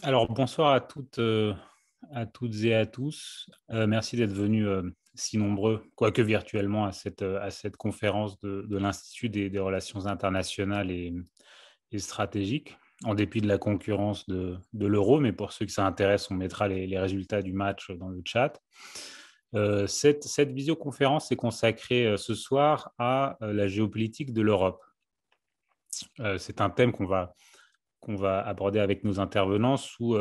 Alors, bonsoir à toutes et à tous. Merci d'être venus si nombreux, quoique virtuellement, à cette conférence de l'Institut des relations internationales et stratégiques, en dépit de la concurrence de l'euro. Mais pour ceux que ça intéresse, on mettra les résultats du match dans le chat. Cette visioconférence est consacrée ce soir à la géopolitique de l'Europe. C'est un thème qu'on va aborder avec nos intervenants sous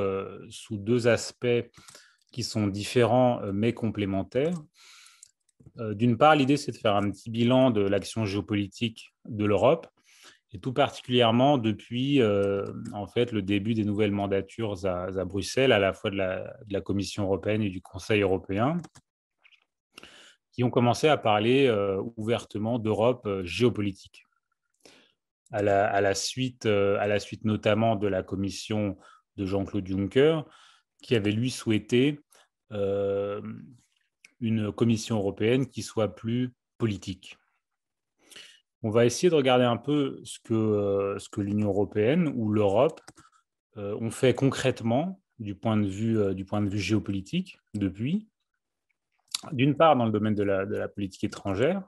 deux aspects qui sont différents mais complémentaires. D'une part, l'idée, c'est de faire un petit bilan de l'action géopolitique de l'Europe, et tout particulièrement depuis en fait, le début des nouvelles mandatures à Bruxelles, à la fois de la Commission européenne et du Conseil européen, qui ont commencé à parler ouvertement d'Europe géopolitique. À la suite notamment de la commission de Jean-Claude Juncker, qui avait lui souhaité une commission européenne qui soit plus politique. On va essayer de regarder un peu ce que l'Union européenne ou l'Europe ont fait concrètement du point de vue géopolitique depuis, d'une part dans le domaine de la politique étrangère,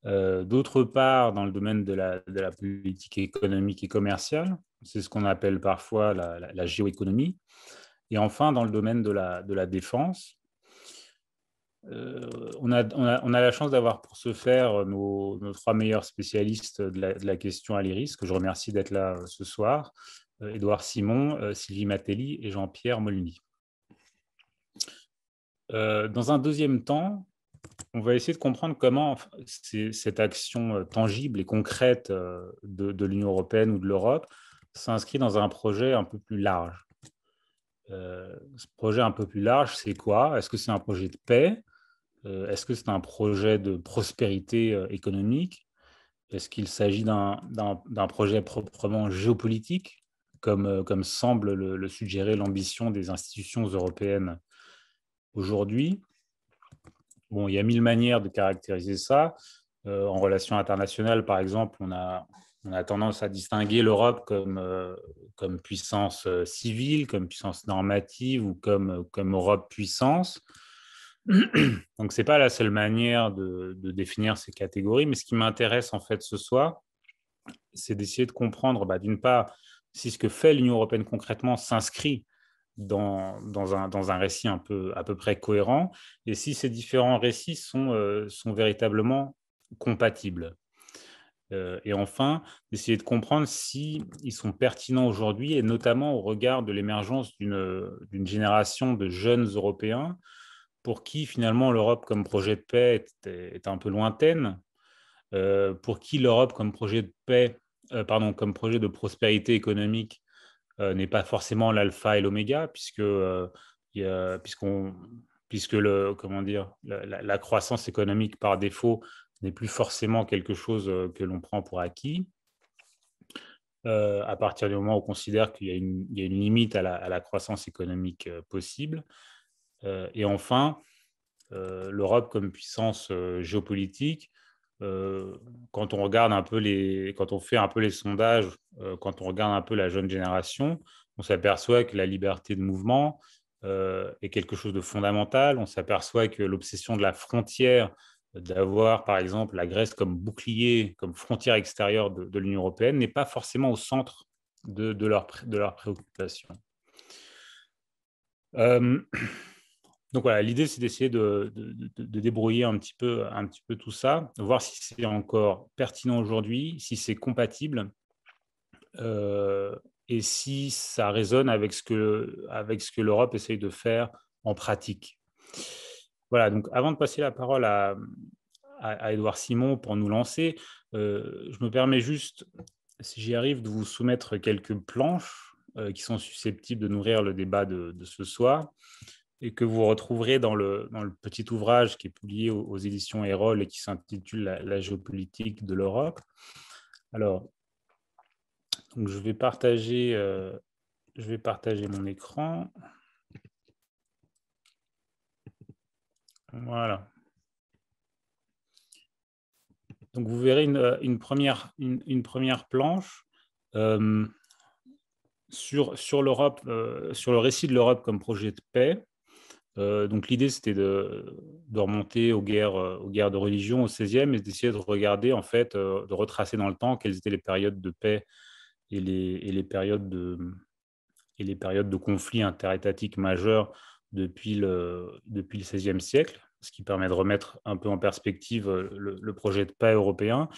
d'autre part dans le domaine de la politique économique et commerciale, c'est ce qu'on appelle parfois la géoéconomie, et enfin dans le domaine de la défense. On a la chance d'avoir pour ce faire nos trois meilleurs spécialistes de la question à l'IRIS, que je remercie d'être là ce soir, Édouard Simon, Sylvie Matelli et Jean-Pierre Molny. Dans un deuxième temps, on va essayer de comprendre comment cette action tangible et concrète de l'Union européenne ou de l'Europe s'inscrit dans un projet un peu plus large. Ce projet un peu plus large, c'est quoi? Est-ce que c'est un projet de paix? Est-ce que c'est un projet de prospérité économique? Est-ce qu'il s'agit d'un projet proprement géopolitique, comme semble le suggérer l'ambition des institutions européennes aujourd'hui? Bon, il y a mille manières de caractériser ça. En relations internationales, par exemple, on a tendance à distinguer l'Europe comme puissance civile, comme puissance normative ou comme Europe puissance. Donc, ce n'est pas la seule manière de définir ces catégories, mais ce qui m'intéresse en fait ce soir, c'est d'essayer de comprendre, d'une part, si ce que fait l'Union européenne concrètement s'inscrit dans un récit à peu près cohérent, et si ces différents récits sont véritablement compatibles. Et enfin, d'essayer de comprendre s'ils sont pertinents aujourd'hui, et notamment au regard de l'émergence d'une génération de jeunes Européens pour qui finalement l'Europe comme projet de paix est un peu lointaine, pour qui l'Europe comme projet de paix, comme projet de prospérité économique n'est pas forcément l'alpha et l'oméga, puisque comment dire, la croissance économique par défaut n'est plus forcément quelque chose que l'on prend pour acquis. À partir du moment où on considère qu'il y a une limite à la croissance économique possible. Et enfin, l'Europe comme puissance géopolitique, quand on regarde quand on fait un peu les sondages, quand on regarde un peu la jeune génération, on s'aperçoit que la liberté de mouvement est quelque chose de fondamental. On s'aperçoit que l'obsession de la frontière, d'avoir par exemple la Grèce comme bouclier, comme frontière extérieure de l'Union européenne, n'est pas forcément au centre de leurs préoccupations. Donc voilà, l'idée, c'est d'essayer de débrouiller un petit peu tout ça, de voir si c'est encore pertinent aujourd'hui, si c'est compatible, et si ça résonne avec ce que l'Europe essaye de faire en pratique. Voilà, donc avant de passer la parole à Édouard Simon pour nous lancer, je me permets juste, si j'y arrive, de vous soumettre quelques planches qui sont susceptibles de nourrir le débat de ce soir, et que vous retrouverez dans le petit ouvrage qui est publié aux éditions Erol et qui s'intitule la géopolitique de l'Europe. Alors, donc je vais partager mon écran. Voilà. Donc, vous verrez une première planche. sur l'Europe, sur le récit de l'Europe comme projet de paix. Donc l'idée, c'était de remonter aux guerres de religion au XVIe et d'essayer de regarder, en fait, de retracer dans le temps quelles étaient les périodes de paix et les périodes de conflits interétatiques majeurs depuis le XVIe siècle, ce qui permet de remettre un peu en perspective le projet de paix européen.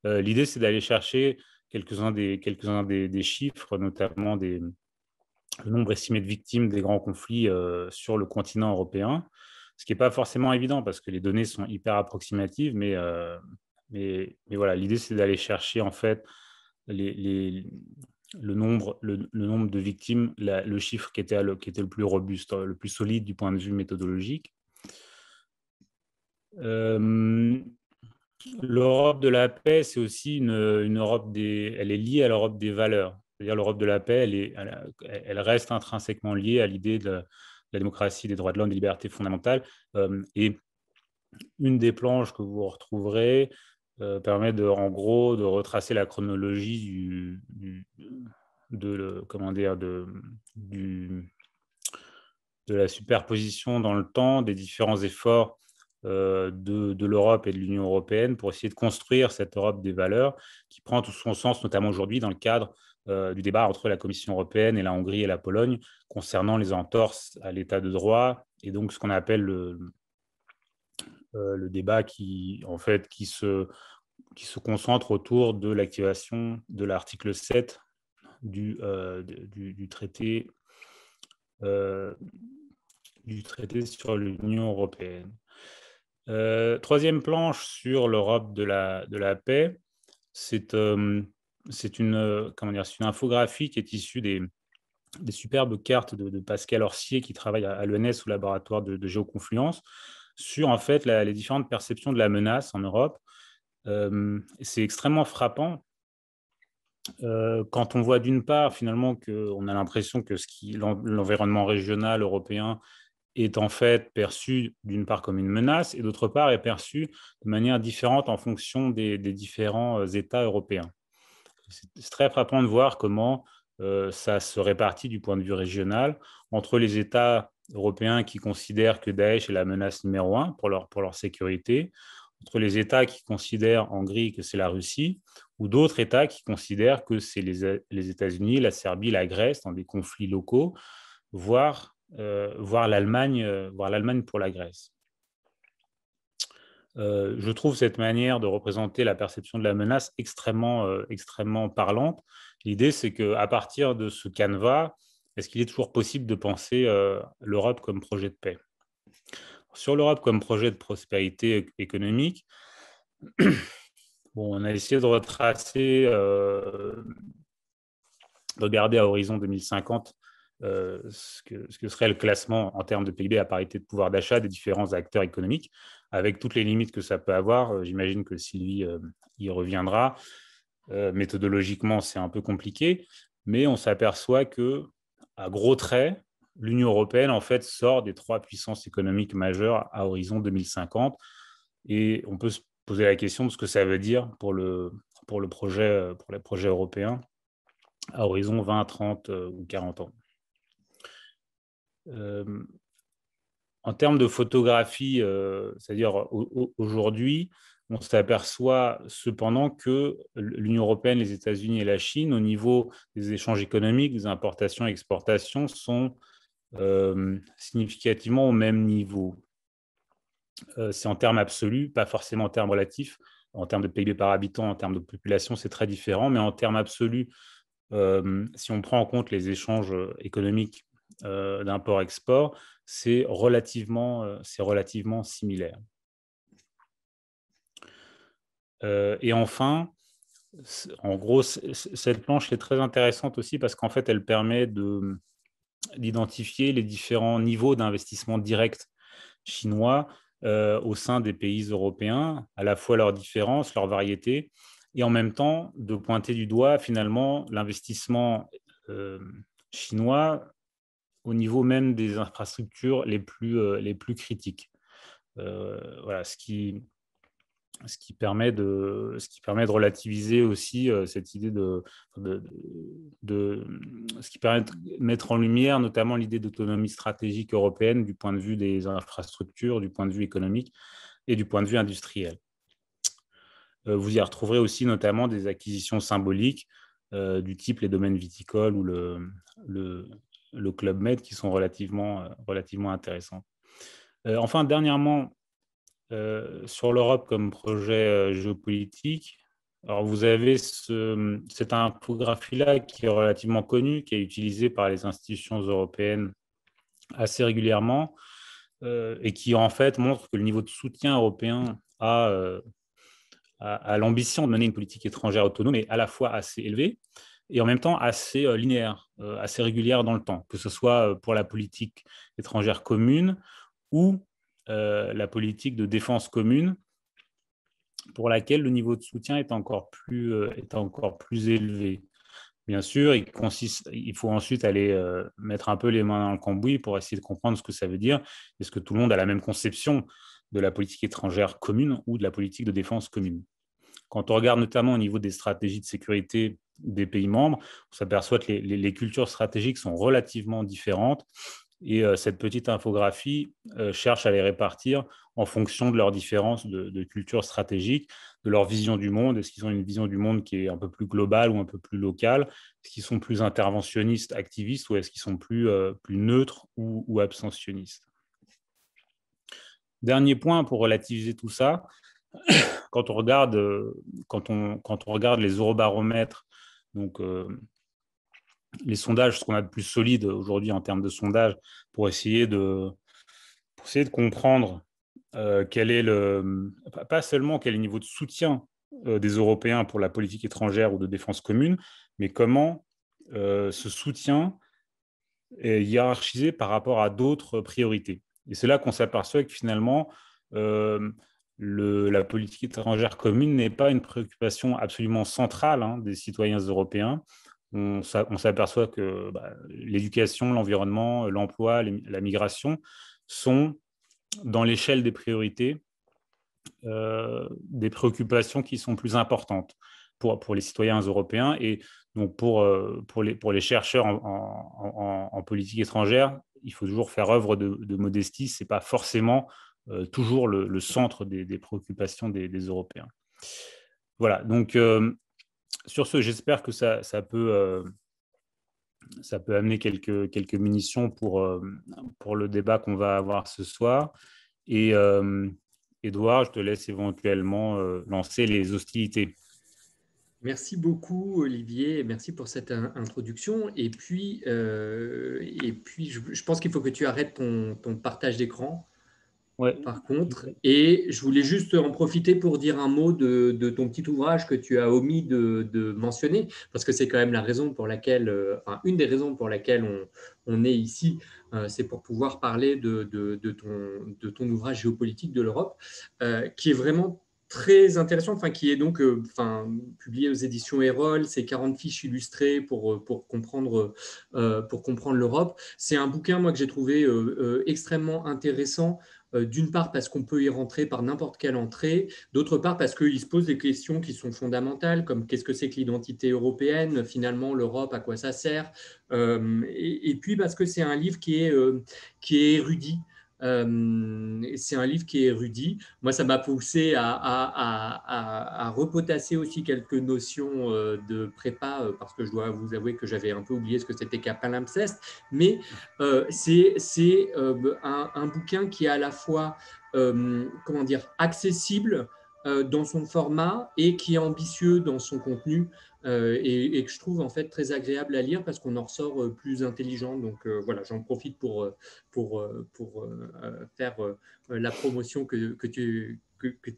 L'idée, c'est d'aller chercher quelques-uns des chiffres, notamment le nombre estimé de victimes des grands conflits sur le continent européen, ce qui n'est pas forcément évident parce que les données sont hyper approximatives, mais voilà, l'idée, c'est d'aller chercher en fait les, les, le nombre de victimes, le chiffre qui était le plus robuste, le plus solide du point de vue méthodologique. L'Europe de la paix, c'est aussi une Europe elle est liée à l'Europe des valeurs. C'est-à-dire l'Europe de la paix, elle reste intrinsèquement liée à l'idée de la démocratie, des droits de l'homme, des libertés fondamentales. Et une des planches que vous retrouverez permet en gros de retracer la chronologie de la superposition dans le temps des différents efforts de l'Europe et de l'Union européenne pour essayer de construire cette Europe des valeurs qui prend tout son sens, notamment aujourd'hui dans le cadre du débat entre la Commission européenne et la Hongrie et la Pologne concernant les entorses à l'état de droit et donc ce qu'on appelle le débat qui se concentre autour de l'activation de l'article 7 du traité sur l'Union européenne. Troisième planche sur l'Europe de la paix, c'est une infographie qui est issue des superbes cartes de Pascal Orsier qui travaille à l'ENS au laboratoire de géoconfluence sur en fait les différentes perceptions de la menace en Europe. C'est extrêmement frappant quand on voit d'une part finalement qu'on a l'impression que l'environnement régional européen est en fait perçu d'une part comme une menace et d'autre part est perçu de manière différente en fonction des différents États européens. C'est très frappant de voir comment ça se répartit du point de vue régional entre les États européens qui considèrent que Daesh est la menace numéro un pour leur sécurité, entre les États qui considèrent en gris que c'est la Russie, ou d'autres États qui considèrent que c'est les États-Unis, la Serbie, la Grèce dans des conflits locaux, voire l'Allemagne pour la Grèce. Je trouve cette manière de représenter la perception de la menace extrêmement parlante. L'idée, c'est qu'à partir de ce canevas, est-ce qu'il est toujours possible de penser l'Europe comme projet de paix? Sur l'Europe comme projet de prospérité économique, on a essayé de retracer, de regarder à horizon 2050 ce que serait le classement en termes de PIB à parité de pouvoir d'achat des différents acteurs économiques, avec toutes les limites que ça peut avoir. J'imagine que Sylvie y reviendra. Méthodologiquement, c'est un peu compliqué, mais on s'aperçoit que, à gros traits, l'Union européenne en fait sort des 3 puissances économiques majeures à horizon 2050, et on peut se poser la question de ce que ça veut dire pour les projets européens à horizon 20, 30 ou 40 ans. En termes de photographie, c'est-à-dire aujourd'hui, on s'aperçoit cependant que l'Union européenne, les États-Unis et la Chine, au niveau des échanges économiques, des importations et exportations, sont significativement au même niveau. C'est en termes absolus, pas forcément en termes relatifs. En termes de PIB par habitant, en termes de population, c'est très différent, mais en termes absolus, si on prend en compte les échanges économiques d'import-export, c'est relativement similaire. Et enfin, en gros, cette planche est très intéressante aussi parce qu'en fait, elle permet d'identifier les différents niveaux d'investissement direct chinois au sein des pays européens, à la fois leurs différences, leurs variétés, et en même temps de pointer du doigt finalement l'investissement chinois au niveau même des infrastructures les plus critiques. Voilà, ce qui ce qui permet de relativiser aussi cette idée de, ce qui permet de mettre en lumière notamment l'idée d'autonomie stratégique européenne du point de vue des infrastructures, du point de vue économique et du point de vue industriel. Vous y retrouverez aussi notamment des acquisitions symboliques du type les domaines viticoles ou le Club Med qui sont relativement intéressants. Enfin, dernièrement, sur l'Europe comme projet géopolitique, alors vous avez cette infographie-là qui est relativement connue, qui est utilisée par les institutions européennes assez régulièrement et qui en fait montre que le niveau de soutien européen à l'ambition de mener une politique étrangère autonome est à la fois assez élevée et en même temps assez linéaire, assez régulière dans le temps, que ce soit pour la politique étrangère commune ou la politique de défense commune, pour laquelle le niveau de soutien est encore plus élevé. Bien sûr, il faut ensuite aller mettre un peu les mains dans le cambouis pour essayer de comprendre ce que ça veut dire. Est-ce que tout le monde a la même conception de la politique étrangère commune ou de la politique de défense commune? Quand on regarde notamment au niveau des stratégies de sécurité des pays membres, on s'aperçoit que les cultures stratégiques sont relativement différentes et cette petite infographie cherche à les répartir en fonction de leurs différences de culture stratégique, de leur vision du monde. Est-ce qu'ils ont une vision du monde qui est un peu plus globale ou un peu plus locale? Est-ce qu'ils sont plus interventionnistes, activistes, ou est-ce qu'ils sont plus neutres ou abstentionnistes? Dernier point pour relativiser tout ça, quand on regarde les eurobaromètres, donc les sondages, ce qu'on a de plus solide aujourd'hui en termes de sondage, pour essayer de comprendre pas seulement quel est le niveau de soutien des Européens pour la politique étrangère ou de défense commune, mais comment ce soutien est hiérarchisé par rapport à d'autres priorités. Et c'est là qu'on s'aperçoit que finalement, la politique étrangère commune n'est pas une préoccupation absolument centrale des citoyens européens. On s'aperçoit que l'éducation, l'environnement, l'emploi, la migration sont dans l'échelle des priorités des préoccupations qui sont plus importantes pour les citoyens européens. Et donc pour les chercheurs en politique étrangère, il faut toujours faire œuvre de modestie. Ce n'est pas forcément toujours le centre des préoccupations des Européens. Voilà, donc sur ce, j'espère que ça peut amener quelques munitions pour le débat qu'on va avoir ce soir. Et Édouard, je te laisse éventuellement lancer les hostilités. Merci beaucoup, Olivier. Merci pour cette introduction. Et puis je pense qu'il faut que tu arrêtes ton partage d'écran. Ouais. Par contre, et je voulais juste en profiter pour dire un mot de ton petit ouvrage que tu as omis de mentionner, parce que c'est quand même la raison pour laquelle, une des raisons pour laquelle on est ici, c'est pour pouvoir parler de ton ouvrage géopolitique de l'Europe, qui est vraiment très intéressant, qui est donc publié aux éditions Erol, c'est 40 fiches illustrées pour comprendre l'Europe. C'est un bouquin, moi, que j'ai trouvé extrêmement intéressant. D'une part parce qu'on peut y rentrer par n'importe quelle entrée, d'autre part parce qu'il se pose des questions qui sont fondamentales, comme qu'est-ce que c'est que l'identité européenne, finalement l'Europe, à quoi ça sert, et puis parce que c'est un livre qui est érudit. C'est un livre qui est érudit. Moi, ça m'a poussé à repotasser aussi quelques notions de prépa, parce que je dois vous avouer que j'avais un peu oublié ce que c'était qu'un palimpseste, mais c'est un bouquin qui est à la fois accessible dans son format et qui est ambitieux dans son contenu, et que je trouve en fait très agréable à lire parce qu'on en ressort plus intelligent. Donc voilà, j'en profite pour faire la promotion que tu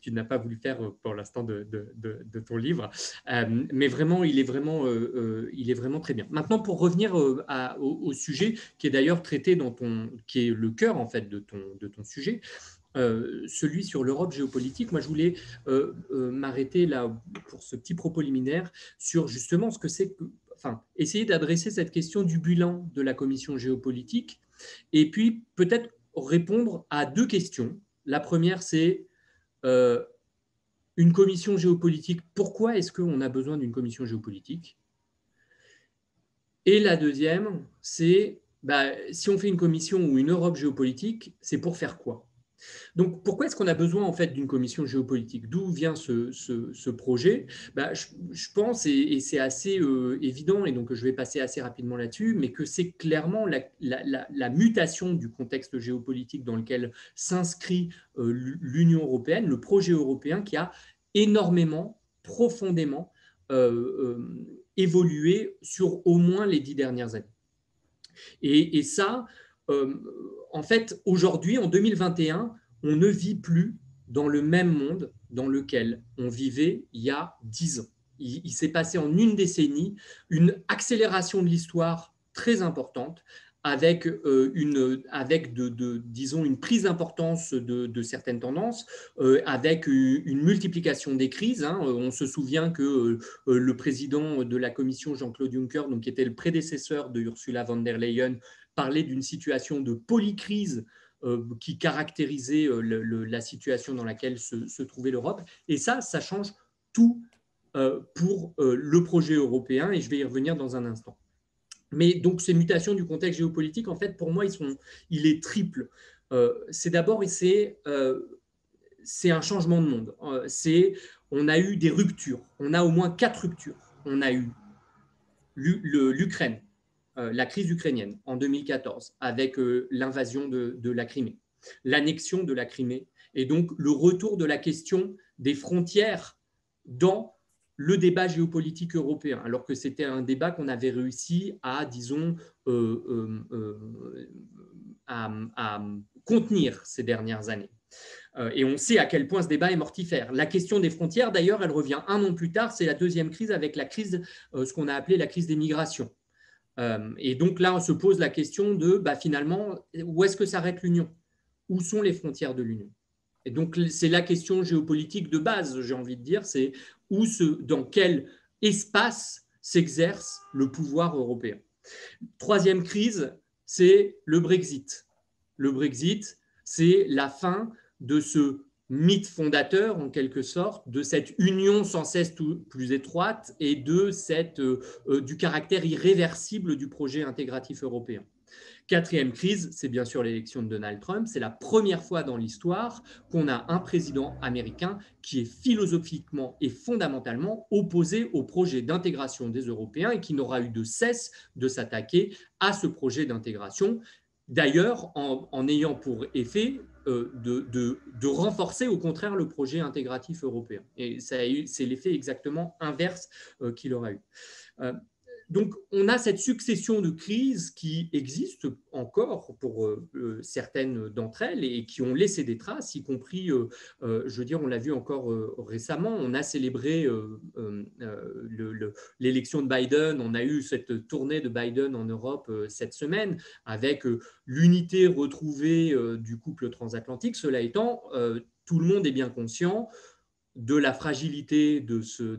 n'as pas voulu faire pour l'instant de ton livre. Mais vraiment, il est vraiment très bien. Maintenant, pour revenir au sujet qui est d'ailleurs traité qui est le cœur en fait de ton sujet, celui sur l'Europe géopolitique. Moi, je voulais m'arrêter là pour ce petit propos liminaire sur justement ce que c'est essayer d'adresser cette question du bilan de la commission géopolitique et puis peut-être répondre à deux questions. La première, c'est une commission géopolitique, pourquoi est-ce qu'on a besoin d'une commission géopolitique? Et la deuxième, c'est si on fait une commission ou une Europe géopolitique, c'est pour faire quoi? Donc, pourquoi est-ce qu'on a besoin en fait d'une commission géopolitique? D'où vient ce projet? Je pense, et c'est assez évident, et donc je vais passer assez rapidement là-dessus, mais que c'est clairement la mutation du contexte géopolitique dans lequel s'inscrit l'Union européenne, le projet européen qui a énormément, profondément évolué sur au moins les 10 dernières années. Et ça, euh, en fait, aujourd'hui, en 2021, on ne vit plus dans le même monde dans lequel on vivait il y a 10 ans. Il s'est passé en une décennie une accélération de l'histoire très importante avec, disons, une prise d'importance de certaines tendances, avec une multiplication des crises. Hein. On se souvient que le président de la Commission, Jean-Claude Juncker, donc, qui était le prédécesseur de Ursula von der Leyen, parlait d'une situation de polycrise qui caractérisait la situation dans laquelle se trouvait l'Europe. Et ça change tout pour le projet européen, et je vais y revenir dans un instant. Mais donc, ces mutations du contexte géopolitique, en fait, pour moi, il est triple. C'est d'abord, c'est un changement de monde. On a eu des ruptures. On a au moins 4 ruptures. On a eu l'Ukraine, la crise ukrainienne en 2014, avec l'invasion de la Crimée, l'annexion de la Crimée, et donc le retour de la question des frontières dans le débat géopolitique européen, alors que c'était un débat qu'on avait réussi à, disons, à contenir ces dernières années. Et on sait à quel point ce débat est mortifère. La question des frontières, d'ailleurs, elle revient un an plus tard, c'est la deuxième crise avec la crise, ce qu'on a appelé la crise des migrations. Et donc là, on se pose la question de, finalement, où est-ce que s'arrête l'Union? Où sont les frontières de l'Union? Et donc, c'est la question géopolitique de base, j'ai envie de dire, c'est dans quel espace s'exerce le pouvoir européen. Troisième crise, c'est le Brexit. Le Brexit, c'est la fin de ce mythe fondateur, en quelque sorte, de cette union sans cesse plus étroite et du caractère irréversible du projet intégratif européen. Quatrième crise, c'est bien sûr l'élection de Donald Trump. C'est la première fois dans l'histoire qu'on a un président américain qui est philosophiquement et fondamentalement opposé au projet d'intégration des Européens et qui n'aura eu de cesse de s'attaquer à ce projet d'intégration. D'ailleurs, en ayant pour effet de renforcer au contraire le projet intégratif européen. Et c'est l'effet exactement inverse qu'il aura eu. Donc, on a cette succession de crises qui existent encore pour certaines d'entre elles et qui ont laissé des traces, y compris, je veux dire, on l'a vu encore récemment, on a célébré l'élection de Biden, on a eu cette tournée de Biden en Europe cette semaine avec l'unité retrouvée du couple transatlantique. Cela étant, tout le monde est bien conscient de la fragilité de ce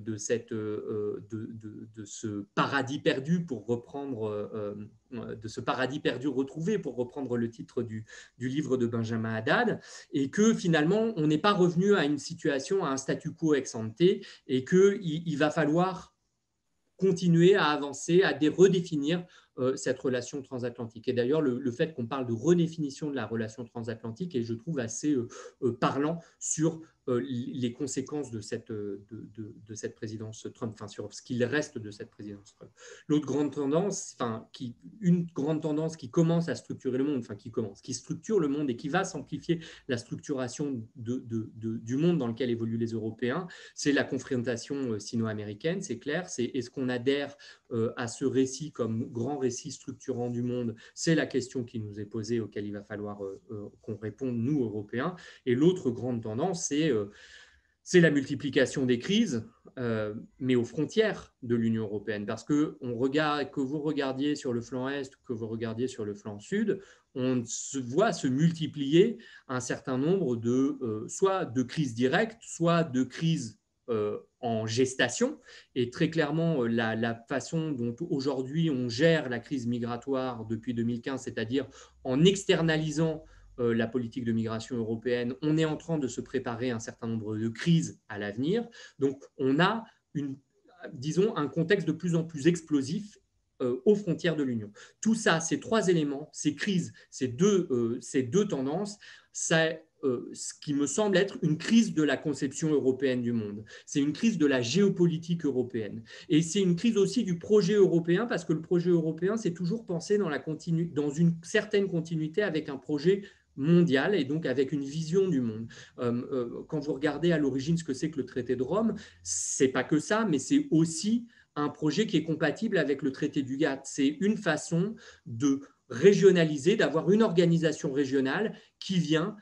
paradis perdu, pour reprendre de ce paradis perdu retrouvé, pour reprendre le titre du livre de Benjamin Haddad, et que finalement on n'est pas revenu à une situation, à un statu quo ex ante, et qu'il va falloir continuer à avancer, à redéfinir cette relation transatlantique. Et d'ailleurs, le fait qu'on parle de redéfinition de la relation transatlantique est, je trouve, assez parlant sur les conséquences de cette présidence Trump, enfin sur ce qu'il reste de cette présidence Trump. L'autre grande tendance, une grande tendance qui commence à structurer le monde, qui structure le monde et qui va s'amplifier la structuration du monde dans lequel évoluent les Européens, c'est la confrontation sino-américaine, c'est clair. Est-ce qu'on adhère à ce récit comme grand récit structurant du monde? C'est la question qui nous est posée, auquel il va falloir qu'on réponde, nous, Européens. Et l'autre grande tendance, c'est la multiplication des crises, mais aux frontières de l'Union européenne. Parce que vous regardiez sur le flanc Est, que vous regardiez sur le flanc Sud, on se voit se multiplier un certain nombre soit de crises directes, soit de crises en gestation. Et très clairement, la façon dont aujourd'hui on gère la crise migratoire depuis 2015, c'est-à-dire en externalisant la politique de migration européenne, on est en train de se préparer à un certain nombre de crises à l'avenir. Donc, on a disons, un contexte de plus en plus explosif aux frontières de l'Union. Tout ça, ces trois éléments, ces crises, ces deux tendances, c'est ce qui me semble être une crise de la conception européenne du monde. C'est une crise de la géopolitique européenne. Et c'est une crise aussi du projet européen, parce que le projet européen, c'est toujours pensé dans une certaine continuité avec un projet mondial et donc avec une vision du monde. Quand vous regardez à l'origine ce que c'est que le traité de Rome, c'est pas que ça, mais c'est aussi un projet qui est compatible avec le traité du GATT. C'est une façon de régionaliser, d'avoir une organisation régionale qui vient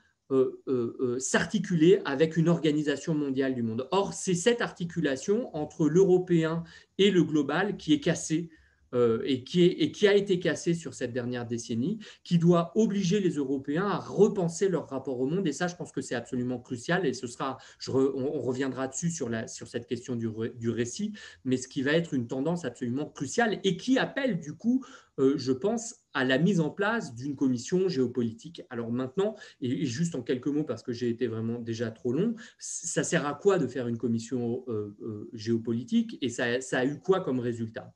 s'articuler avec une organisation mondiale du monde. Or, c'est cette articulation entre l'européen et le global qui est cassée et qui a été cassée sur cette dernière décennie, qui doit obliger les Européens à repenser leur rapport au monde. Et ça, je pense que c'est absolument crucial. Et on reviendra dessus sur cette question du récit, mais ce qui va être une tendance absolument cruciale et qui appelle du coup, je pense, à la mise en place d'une commission géopolitique. Alors maintenant, et juste en quelques mots, parce que j'ai été vraiment déjà trop long, ça sert à quoi de faire une commission géopolitique et ça a eu quoi comme résultat?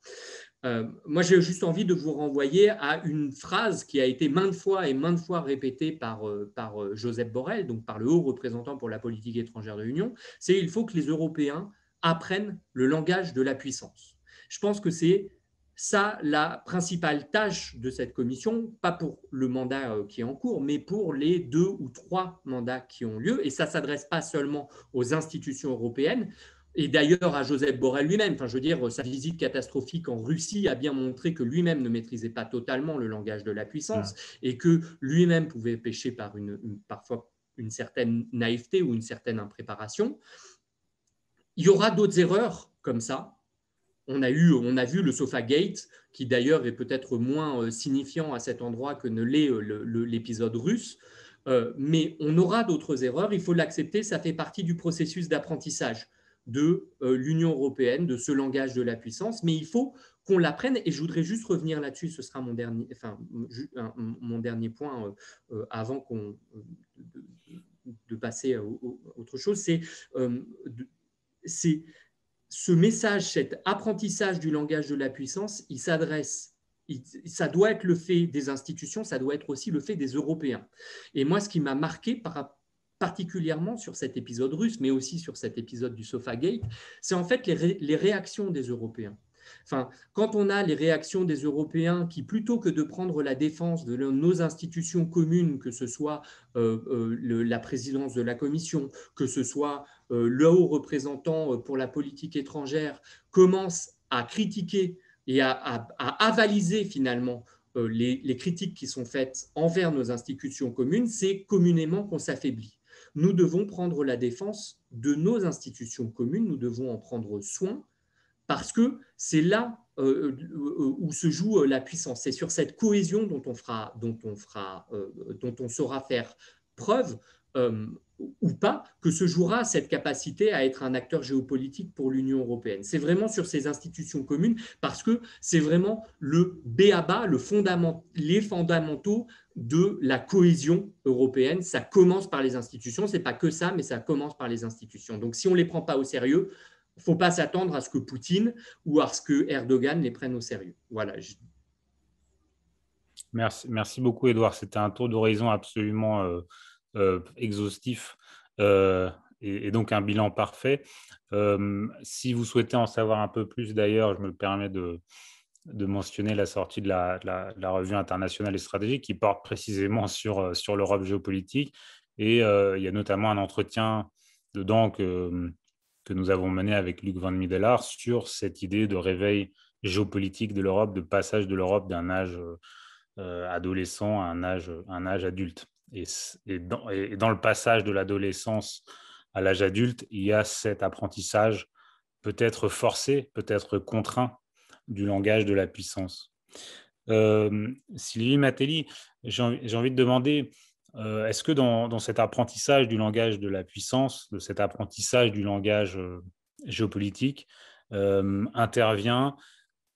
Moi, j'ai juste envie de vous renvoyer à une phrase qui a été maintes fois répétée par Josep Borrell, donc par le haut représentant pour la politique étrangère de l'Union, c'est il faut que les Européens apprennent le langage de la puissance. Je pense que c'est ça la principale tâche de cette commission, pas pour le mandat qui est en cours, mais pour les 2 ou 3 mandats qui ont lieu. Et ça ne s'adresse pas seulement aux institutions européennes, et d'ailleurs à Josep Borrell lui-même. Enfin, je veux dire, sa visite catastrophique en Russie a bien montré que lui-même ne maîtrisait pas totalement le langage de la puissance et que lui-même pouvait pécher par parfois une certaine naïveté ou une certaine impréparation. Il y aura d'autres erreurs comme ça. On a vu le Sofagate, qui d'ailleurs est peut-être moins signifiant à cet endroit que ne l'est l'épisode russe. Mais on aura d'autres erreurs, il faut l'accepter, ça fait partie du processus d'apprentissage de l'Union européenne, de ce langage de la puissance, mais il faut qu'on l'apprenne, et je voudrais juste revenir là-dessus, ce sera mon dernier point avant de passer à autre chose, c'est ce message, cet apprentissage du langage de la puissance, ça doit être le fait des institutions, ça doit être aussi le fait des Européens. Et moi, ce qui m'a marqué particulièrement sur cet épisode russe, mais aussi sur cet épisode du Sofagate, c'est en fait les réactions des Européens. Enfin, quand on a les réactions des Européens qui, plutôt que de prendre la défense de nos institutions communes, que ce soit la présidence de la Commission, que ce soit le haut représentant pour la politique étrangère, commence à critiquer et à avaliser finalement les critiques qui sont faites envers nos institutions communes, c'est communément qu'on s'affaiblit. Nous devons prendre la défense de nos institutions communes, nous devons en prendre soin, parce que c'est là où se joue la puissance. C'est sur cette cohésion dont on saura faire preuve ou pas, que se jouera cette capacité à être un acteur géopolitique pour l'Union européenne. C'est vraiment sur ces institutions communes, parce que c'est vraiment le b.a.-ba, les fondamentaux de la cohésion européenne. Ça commence par les institutions, c'est pas que ça, mais ça commence par les institutions. Donc si on ne les prend pas au sérieux, il ne faut pas s'attendre à ce que Poutine ou à ce que Erdogan les prenne au sérieux. Voilà. Merci beaucoup, Edouard. C'était un tour d'horizon absolument exhaustif et donc un bilan parfait. Si vous souhaitez en savoir un peu plus, d'ailleurs, je me permets de mentionner la sortie de la revue internationale et stratégique qui porte précisément sur l'Europe géopolitique. Et il y a notamment un entretien dedans que nous avons mené avec Luc Van Middelaar sur cette idée de réveil géopolitique de l'Europe, de passage de l'Europe d'un âge adolescent à un âge adulte. Et dans le passage de l'adolescence à l'âge adulte, il y a cet apprentissage peut-être forcé, peut-être contraint du langage de la puissance. Sylvie Matelli, j'ai envie de demander, est-ce que dans cet apprentissage du langage de la puissance, de cet apprentissage du langage géopolitique, intervient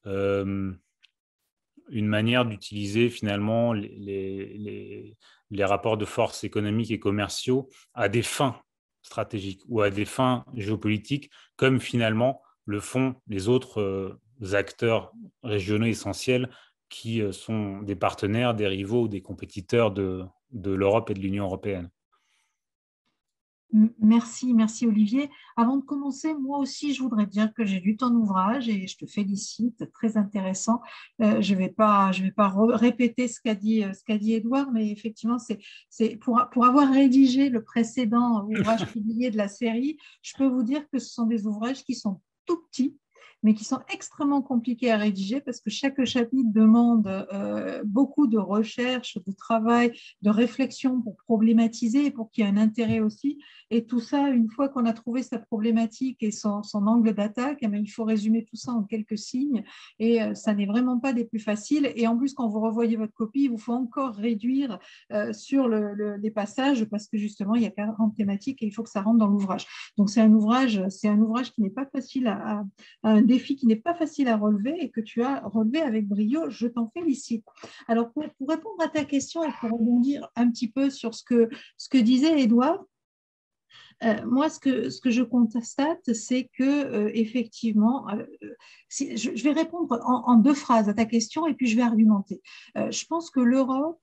une manière d'utiliser finalement les rapports de force économiques et commerciaux à des fins stratégiques ou à des fins géopolitiques, comme finalement le font les autres acteurs régionaux essentiels qui sont des partenaires, des rivaux ou des compétiteurs de l'Europe et de l'Union européenne. Merci, merci Olivier. Avant de commencer, moi aussi, je voudrais dire que j'ai lu ton ouvrage et je te félicite, très intéressant. Je vais pas répéter ce qu'a dit Édouard, mais effectivement, c'est pour avoir rédigé le précédent ouvrage publié de la série, je peux vous dire que ce sont des ouvrages qui sont tout petits, mais qui sont extrêmement compliqués à rédiger parce que chaque chapitre demande beaucoup de recherche, de travail, de réflexion pour problématiser et pour qu'il y ait un intérêt aussi. Et tout ça, une fois qu'on a trouvé sa problématique et son angle d'attaque, eh bien, il faut résumer tout ça en quelques signes et ça n'est vraiment pas des plus faciles. Et en plus, quand vous revoyez votre copie, il vous faut encore réduire sur les passages parce que justement, il y a 40 thématiques et il faut que ça rentre dans l'ouvrage. Donc, c'est un ouvrage qui n'est pas facile à un défi qui n'est pas facile à relever et que tu as relevé avec brio. Je t'en félicite. Alors, pour répondre à ta question et pour rebondir un petit peu sur ce que disait Édouard, moi, ce que je constate, c'est que effectivement, je vais répondre en deux phrases à ta question et puis je vais argumenter. Je pense que l'Europe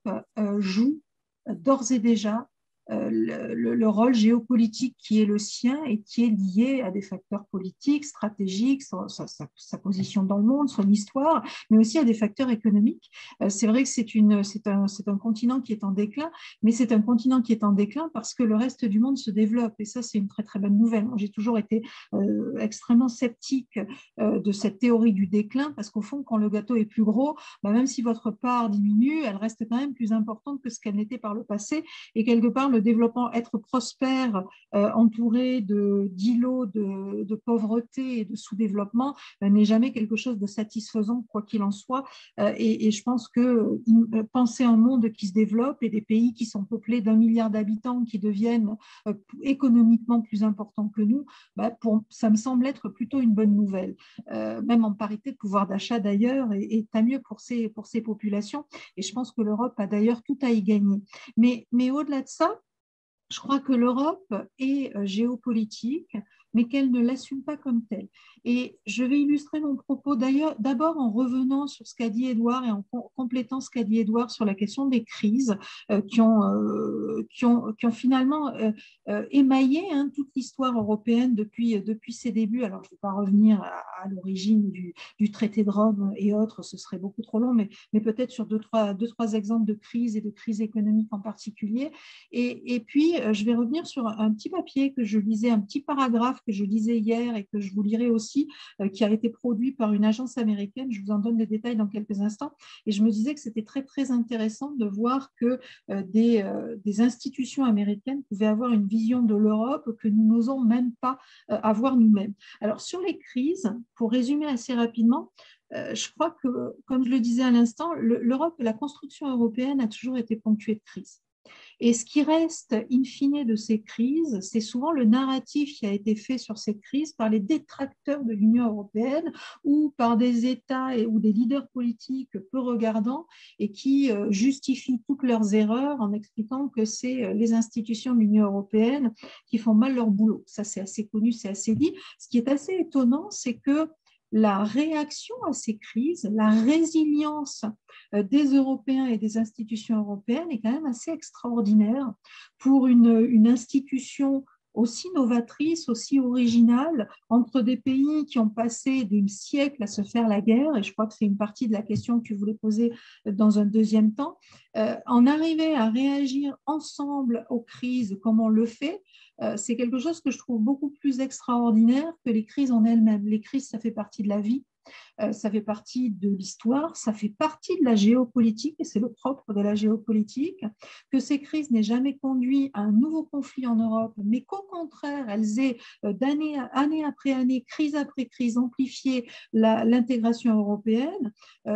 joue d'ores et déjà le rôle géopolitique qui est le sien et qui est lié à des facteurs politiques, stratégiques, sa position dans le monde, son histoire, mais aussi à des facteurs économiques. C'est vrai que c'est un continent qui est en déclin, mais c'est un continent qui est en déclin parce que le reste du monde se développe. Et ça, c'est une très, très bonne nouvelle. Moi, j'ai toujours été extrêmement sceptique de cette théorie du déclin parce qu'au fond, quand le gâteau est plus gros, bah, même si votre part diminue, elle reste quand même plus importante que ce qu'elle n'était par le passé. Et quelque part, le développement, être prospère, entouré d'îlots de pauvreté et de sous-développement, n'est jamais quelque chose de satisfaisant, quoi qu'il en soit. Et je pense que penser un monde qui se développe et des pays qui sont peuplés d'1 milliard d'habitants qui deviennent économiquement plus importants que nous, bah, ça me semble être plutôt une bonne nouvelle. Même en parité de pouvoir d'achat d'ailleurs, et tant mieux pour ces populations. Et je pense que l'Europe a d'ailleurs tout à y gagner. Mais au-delà de ça, je crois que l'Europe est géopolitique, mais qu'elle ne l'assume pas comme telle. Et je vais illustrer mon propos d'ailleurs d'abord en revenant sur ce qu'a dit Édouard et en complétant ce qu'a dit Édouard sur la question des crises qui ont finalement émaillé toute l'histoire européenne depuis ses débuts. Alors, je ne vais pas revenir à l'origine du traité de Rome et autres, ce serait beaucoup trop long, mais peut-être sur deux, trois exemples de crises et de crises économiques en particulier. Et puis, je vais revenir sur un petit papier que je lisais, un petit paragraphe que je lisais hier et que je vous lirai aussi, qui a été produit par une agence américaine. Je vous en donne des détails dans quelques instants. Et je me disais que c'était très, très intéressant de voir que des institutions américaines pouvaient avoir une vision de l'Europe que nous n'osons même pas avoir nous-mêmes. Alors, sur les crises, pour résumer assez rapidement, je crois que, comme je le disais à l'instant, l'Europe, la construction européenne a toujours été ponctuée de crises. Et ce qui reste in fine de ces crises, c'est souvent le narratif qui a été fait sur ces crises par les détracteurs de l'Union européenne ou par des États ou des leaders politiques peu regardants et qui justifient toutes leurs erreurs en expliquant que c'est les institutions de l'Union européenne qui font mal leur boulot. Ça, c'est assez connu, c'est assez dit. Ce qui est assez étonnant, c'est que la réaction à ces crises, la résilience des Européens et des institutions européennes est quand même assez extraordinaire pour une institution aussi novatrice, aussi originale, entre des pays qui ont passé des siècles à se faire la guerre, et je crois que c'est une partie de la question que tu voulais poser dans un deuxième temps, en arriver à réagir ensemble aux crises comme on le fait, c'est quelque chose que je trouve beaucoup plus extraordinaire que les crises en elles-mêmes. Les crises, ça fait partie de la vie. Ça fait partie de l'histoire, ça fait partie de la géopolitique, et c'est le propre de la géopolitique, que ces crises n'aient jamais conduit à un nouveau conflit en Europe, mais qu'au contraire, elles aient année après année, crise après crise, amplifié l'intégration européenne.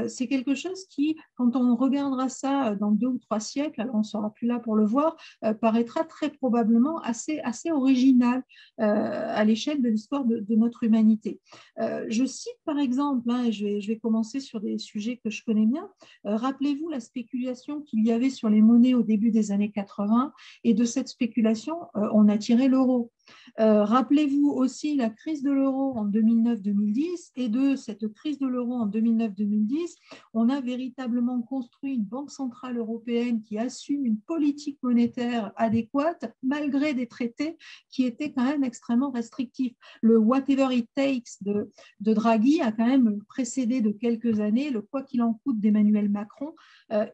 C'est quelque chose qui, quand on regardera ça dans 2 ou 3 siècles, alors on ne sera plus là pour le voir, paraîtra très probablement assez original à l'échelle de l'histoire de notre humanité. Je cite par exemple exemple, hein, je vais commencer sur des sujets que je connais bien. Rappelez-vous la spéculation qu'il y avait sur les monnaies au début des années 80, et de cette spéculation, on a tiré l'euro. Rappelez-vous aussi la crise de l'euro en 2009-2010, et de cette crise de l'euro en 2009-2010, on a véritablement construit une banque centrale européenne qui assume une politique monétaire adéquate malgré des traités qui étaient quand même extrêmement restrictifs. Le whatever it takes de Draghi a quand même précédé de quelques années le quoi qu'il en coûte d'Emmanuel Macron,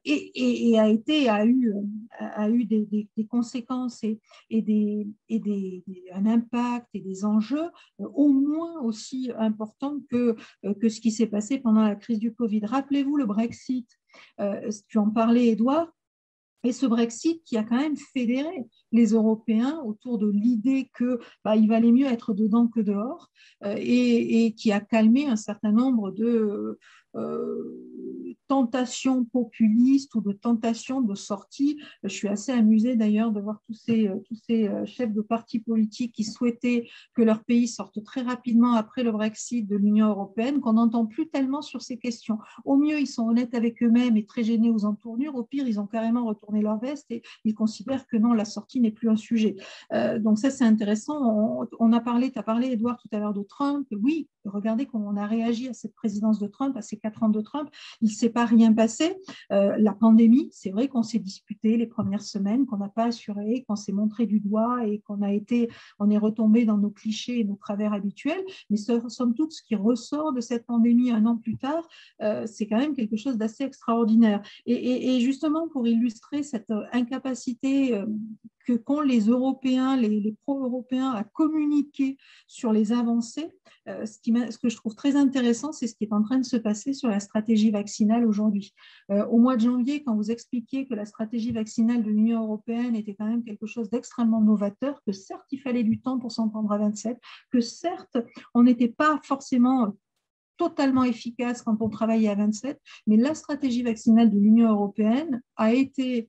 et a eu des conséquences et un impact et des enjeux au moins aussi importants que ce qui s'est passé pendant la crise du Covid. Rappelez-vous le Brexit, tu en parlais, Édouard. Et ce Brexit qui a quand même fédéré les Européens autour de l'idée qu'il valait mieux être dedans que dehors, et qui a calmé un certain nombre de tentations populistes ou de tentations de sortie. Je suis assez amusée d'ailleurs de voir tous ces chefs de partis politiques qui souhaitaient que leur pays sorte très rapidement après le Brexit de l'Union européenne, qu'on n'entend plus tellement sur ces questions. Au mieux, ils sont honnêtes avec eux-mêmes et très gênés aux entournures. Au pire, ils ont carrément retourné leur veste et ils considèrent que non, la sortie n'est plus un sujet. Donc ça, c'est intéressant. Tu as parlé, Édouard, tout à l'heure de Trump. Oui, regardez comment on a réagi à cette présidence de Trump, à ces 4 ans de Trump. Il ne s'est pas rien passé. La pandémie, c'est vrai qu'on s'est disputé les premières semaines, qu'on n'a pas assuré, qu'on s'est montré du doigt et on est retombé dans nos clichés et nos travers habituels. Mais somme toute, ce qui ressort de cette pandémie 1 an plus tard, c'est quand même quelque chose d'assez extraordinaire. Et justement, pour illustrer cette incapacité qu'ont les Européens, les pro-européens à communiquer sur les avancées, ce que je trouve très intéressant, c'est ce qui est en train de se passer sur la stratégie vaccinale aujourd'hui. Au mois de janvier, quand vous expliquiez que la stratégie vaccinale de l'Union européenne était quand même quelque chose d'extrêmement novateur, que certes, il fallait du temps pour s'entendre à 27, que certes, on n'était pas forcément totalement efficace quand on travaillait à 27, mais la stratégie vaccinale de l'Union européenne a été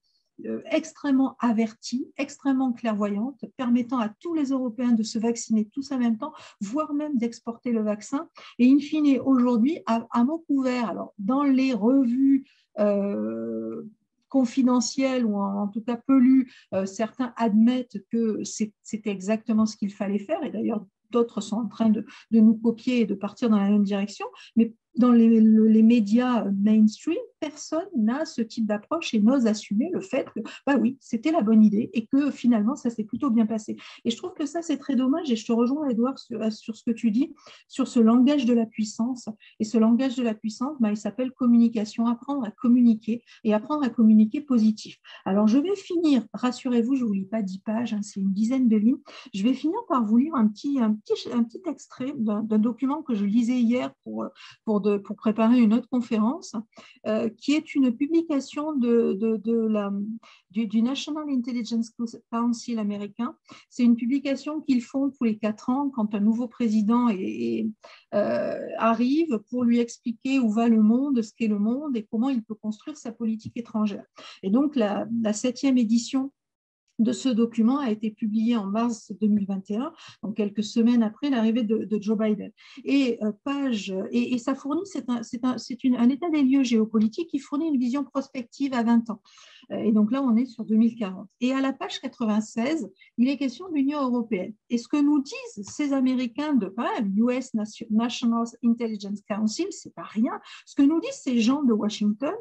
extrêmement avertie, extrêmement clairvoyante, permettant à tous les Européens de se vacciner tous en même temps, voire même d'exporter le vaccin. Et in fine, aujourd'hui, à mot couvert, alors dans les revues confidentielles ou en tout cas peu lues, certains admettent que c'était exactement ce qu'il fallait faire, et d'ailleurs d'autres sont en train de nous copier et de partir dans la même direction, mais dans les médias mainstream, personne n'a ce type d'approche et n'ose assumer le fait que, oui, c'était la bonne idée et que finalement, ça s'est plutôt bien passé. Et je trouve que ça, c'est très dommage, et je te rejoins, Édouard, sur ce que tu dis, sur ce langage de la puissance. Et ce langage de la puissance, il s'appelle communication, apprendre à communiquer et apprendre à communiquer positif. Alors, je vais finir, rassurez-vous, je ne vous lis pas 10 pages, hein, c'est une dizaine de lignes. Je vais finir par vous lire un petit extrait d'un document que je lisais hier pour préparer une autre conférence, qui est une publication du National Intelligence Council américain. C'est une publication qu'ils font tous les 4 ans quand un nouveau président arrive, pour lui expliquer où va le monde, ce qu'est le monde et comment il peut construire sa politique étrangère. Et donc, la 7e édition de ce document a été publié en mars 2021, donc quelques semaines après l'arrivée de Joe Biden. Et ça fournit, un état des lieux géopolitique qui fournit une vision prospective à 20 ans. Et donc là, on est sur 2040. Et à la page 96, il est question de l'Union européenne. Et ce que nous disent ces Américains de US National Intelligence Council, c'est pas rien. Ce que nous disent ces gens de Washington,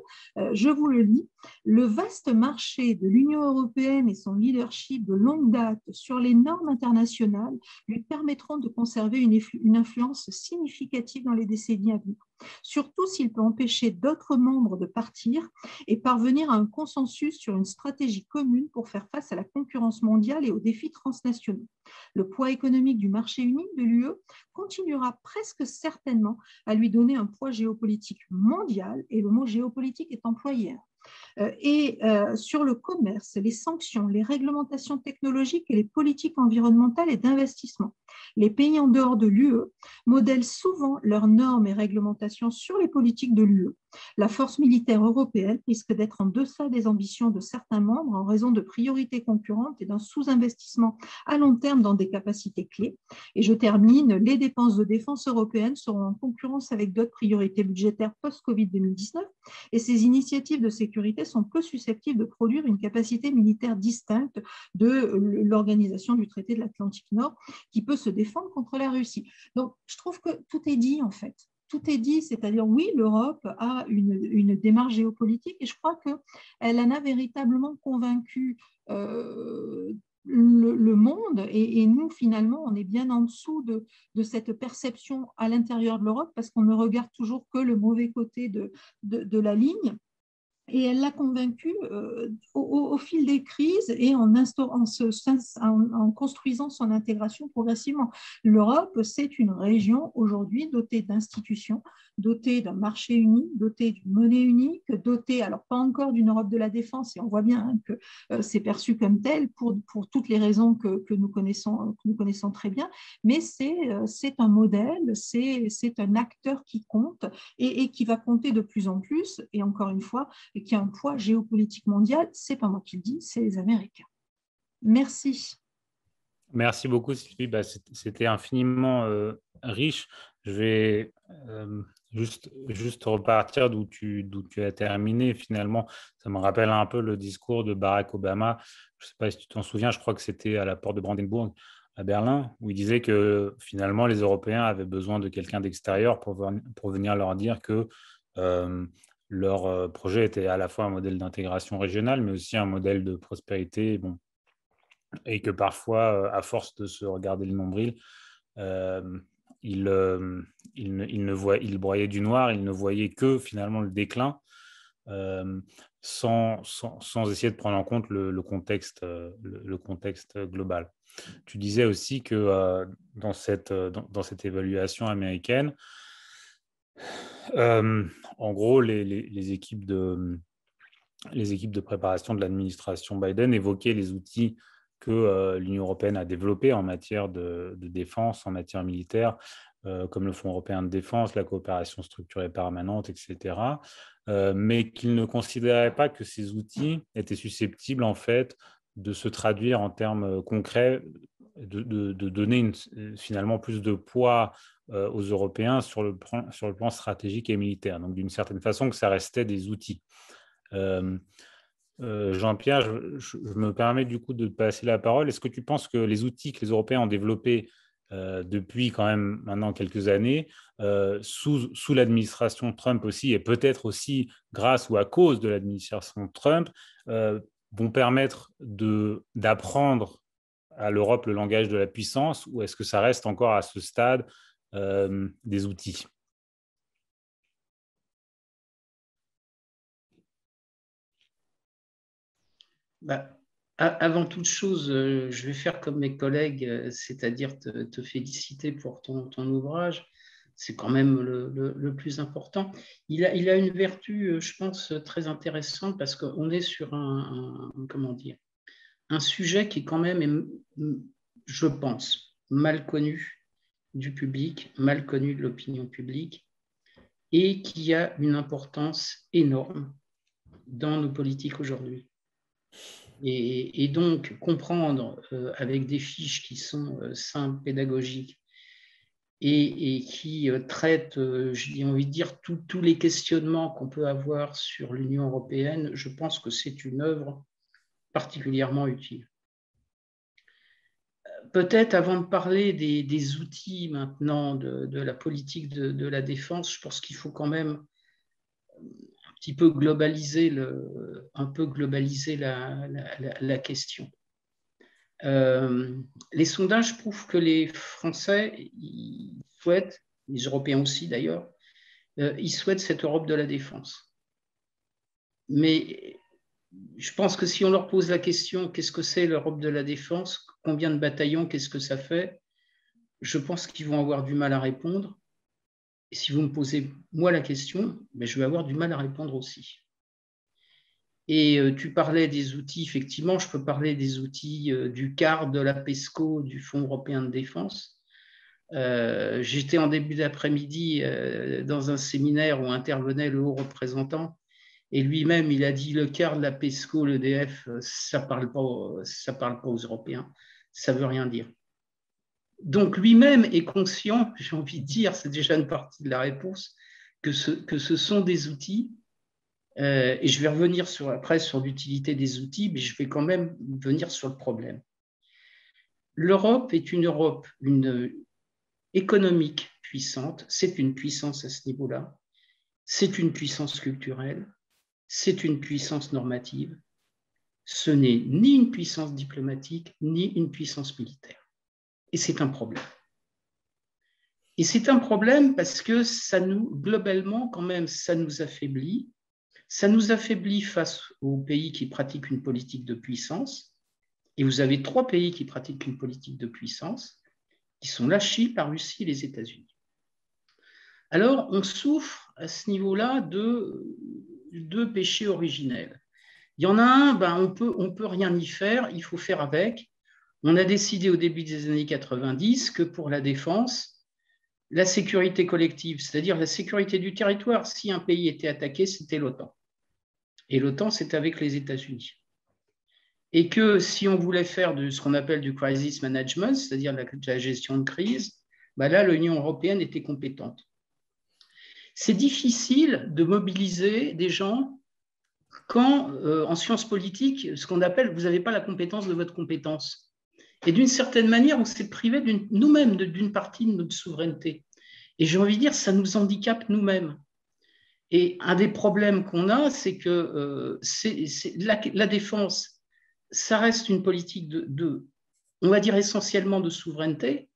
je vous le lis: le vaste marché de l'Union européenne et son leadership de longue date sur les normes internationales lui permettront de conserver une influence significative dans les décennies à venir, surtout s'il peut empêcher d'autres membres de partir et parvenir à un consensus sur une stratégie commune pour faire face à la concurrence mondiale et aux défis transnationaux. Le poids économique du marché unique de l'UE continuera presque certainement à lui donner un poids géopolitique mondial, et le mot géopolitique est employé. Sur le commerce, les sanctions, les réglementations technologiques et les politiques environnementales et d'investissement. Les pays en dehors de l'UE modèlent souvent leurs normes et réglementations sur les politiques de l'UE. La force militaire européenne risque d'être en deçà des ambitions de certains membres en raison de priorités concurrentes et d'un sous-investissement à long terme dans des capacités clés. Et je termine, les dépenses de défense européennes seront en concurrence avec d'autres priorités budgétaires post-Covid 2019 et ces initiatives de sécurité sont peu susceptibles de produire une capacité militaire distincte de l'organisation du traité de l'Atlantique Nord qui peut se défendre contre la Russie. Donc, je trouve que tout est dit en fait. Tout est dit, c'est-à-dire oui, l'Europe a une démarche géopolitique et je crois qu'elle en a véritablement convaincu le monde et nous, finalement, on est bien en dessous de cette perception à l'intérieur de l'Europe parce qu'on ne regarde toujours que le mauvais côté de la ligne. Et elle l'a convaincu au fil des crises et en construisant son intégration progressivement. L'Europe, c'est une région aujourd'hui dotée d'institutions, dotée d'un marché unique, dotée d'une monnaie unique, dotée, alors pas encore d'une Europe de la défense, et on voit bien hein, que c'est perçu comme tel pour toutes les raisons que nous connaissons très bien, mais c'est un modèle, c'est un acteur qui compte et qui va compter de plus en plus, et encore une fois, et qui a un poids géopolitique mondial, c'est pas moi qui le dis, c'est les Américains. Merci. Merci beaucoup, Sylvie. C'était infiniment riche. Je vais juste repartir d'où tu as terminé. Finalement, ça me rappelle un peu le discours de Barack Obama. Je ne sais pas si tu t'en souviens, je crois que c'était à la porte de Brandenburg à Berlin, où il disait que finalement, les Européens avaient besoin de quelqu'un d'extérieur pour venir leur dire que leur projet était à la fois un modèle d'intégration régionale, mais aussi un modèle de prospérité, bon, et que parfois, à force de se regarder le nombril, il broyait du noir, il ne voyait que finalement le déclin, sans essayer de prendre en compte le contexte global. Tu disais aussi que dans cette évaluation américaine, en gros, les équipes de préparation de l'administration Biden évoquaient les outils que l'Union européenne a développés en matière de défense, en matière militaire, comme le Fonds européen de défense, la coopération structurée permanente, etc., mais qu'ils ne considéraient pas que ces outils étaient susceptibles, en fait, de se traduire en termes concrets, de donner finalement plus de poids aux Européens sur le plan stratégique et militaire. Donc, d'une certaine façon, que ça restait des outils. Jean-Pierre, je me permets du coup de te passer la parole. Est-ce que tu penses que les outils que les Européens ont développés depuis quand même maintenant quelques années, sous l'administration Trump aussi, et peut-être aussi grâce ou à cause de l'administration Trump, vont permettre d'apprendre à l'Europe le langage de la puissance, ou est-ce que ça reste encore à ce stade des outils ? Avant toute chose, je vais faire comme mes collègues, c'est-à-dire te féliciter pour ton ouvrage. C'est quand même le plus important. Il a une vertu, je pense, très intéressante parce qu'on est sur comment dire, un sujet qui est quand même, je pense, mal connu du public, mal connu de l'opinion publique et qui a une importance énorme dans nos politiques aujourd'hui. Et donc, comprendre avec des fiches qui sont simples, pédagogiques, et qui traitent, j'ai envie de dire, tous les questionnements qu'on peut avoir sur l'Union européenne, je pense que c'est une œuvre particulièrement utile. Peut-être avant de parler des outils maintenant de la politique de la défense, je pense qu'il faut quand même un petit peu globaliser la question. Les sondages prouvent que les Français ils souhaitent, les Européens aussi d'ailleurs, ils souhaitent cette Europe de la défense. Mais je pense que si on leur pose la question, qu'est-ce que c'est l'Europe de la défense, combien de bataillons, qu'est-ce que ça fait, je pense qu'ils vont avoir du mal à répondre. Et si vous me posez moi la question, ben je vais avoir du mal à répondre aussi. Et tu parlais des outils, effectivement, je peux parler des outils du CAR, de la PESCO, du Fonds européen de défense. J'étais en début d'après-midi dans un séminaire où intervenait le haut représentant, et lui-même, il a dit le CAR, la PESCO, l'EDF, ça parle pas aux Européens, ça ne veut rien dire. Donc lui-même est conscient, j'ai envie de dire, c'est déjà une partie de la réponse, que ce sont des outils, et je vais revenir après sur l'utilité des outils, mais je vais quand même venir sur le problème. L'Europe est une Europe économique puissante, c'est une puissance à ce niveau-là, c'est une puissance culturelle, c'est une puissance normative, ce n'est ni une puissance diplomatique, ni une puissance militaire. Et c'est un problème. Et c'est un problème parce que globalement, quand même, ça nous affaiblit. Ça nous affaiblit face aux pays qui pratiquent une politique de puissance. Et vous avez 3 pays qui pratiquent une politique de puissance, qui sont la Chine, la Russie et les États-Unis. Alors, on souffre à ce niveau-là de 2 péchés originels. Il y en a un, on peut rien y faire, il faut faire avec. On a décidé au début des années 90 que pour la défense, la sécurité collective, c'est-à-dire la sécurité du territoire, si un pays était attaqué, c'était l'OTAN. Et l'OTAN, c'est avec les États-Unis. Et que si on voulait faire ce qu'on appelle du crisis management, c'est-à-dire la gestion de crise, là, l'Union européenne était compétente. C'est difficile de mobiliser des gens quand, en sciences politiques, ce qu'on appelle, vous n'avez pas la compétence de votre compétence. Et d'une certaine manière, on s'est privé nous-mêmes d'une partie de notre souveraineté. Et j'ai envie de dire, ça nous handicape nous-mêmes. Et un des problèmes qu'on a, c'est que la défense, ça reste une politique on va dire essentiellement de souveraineté,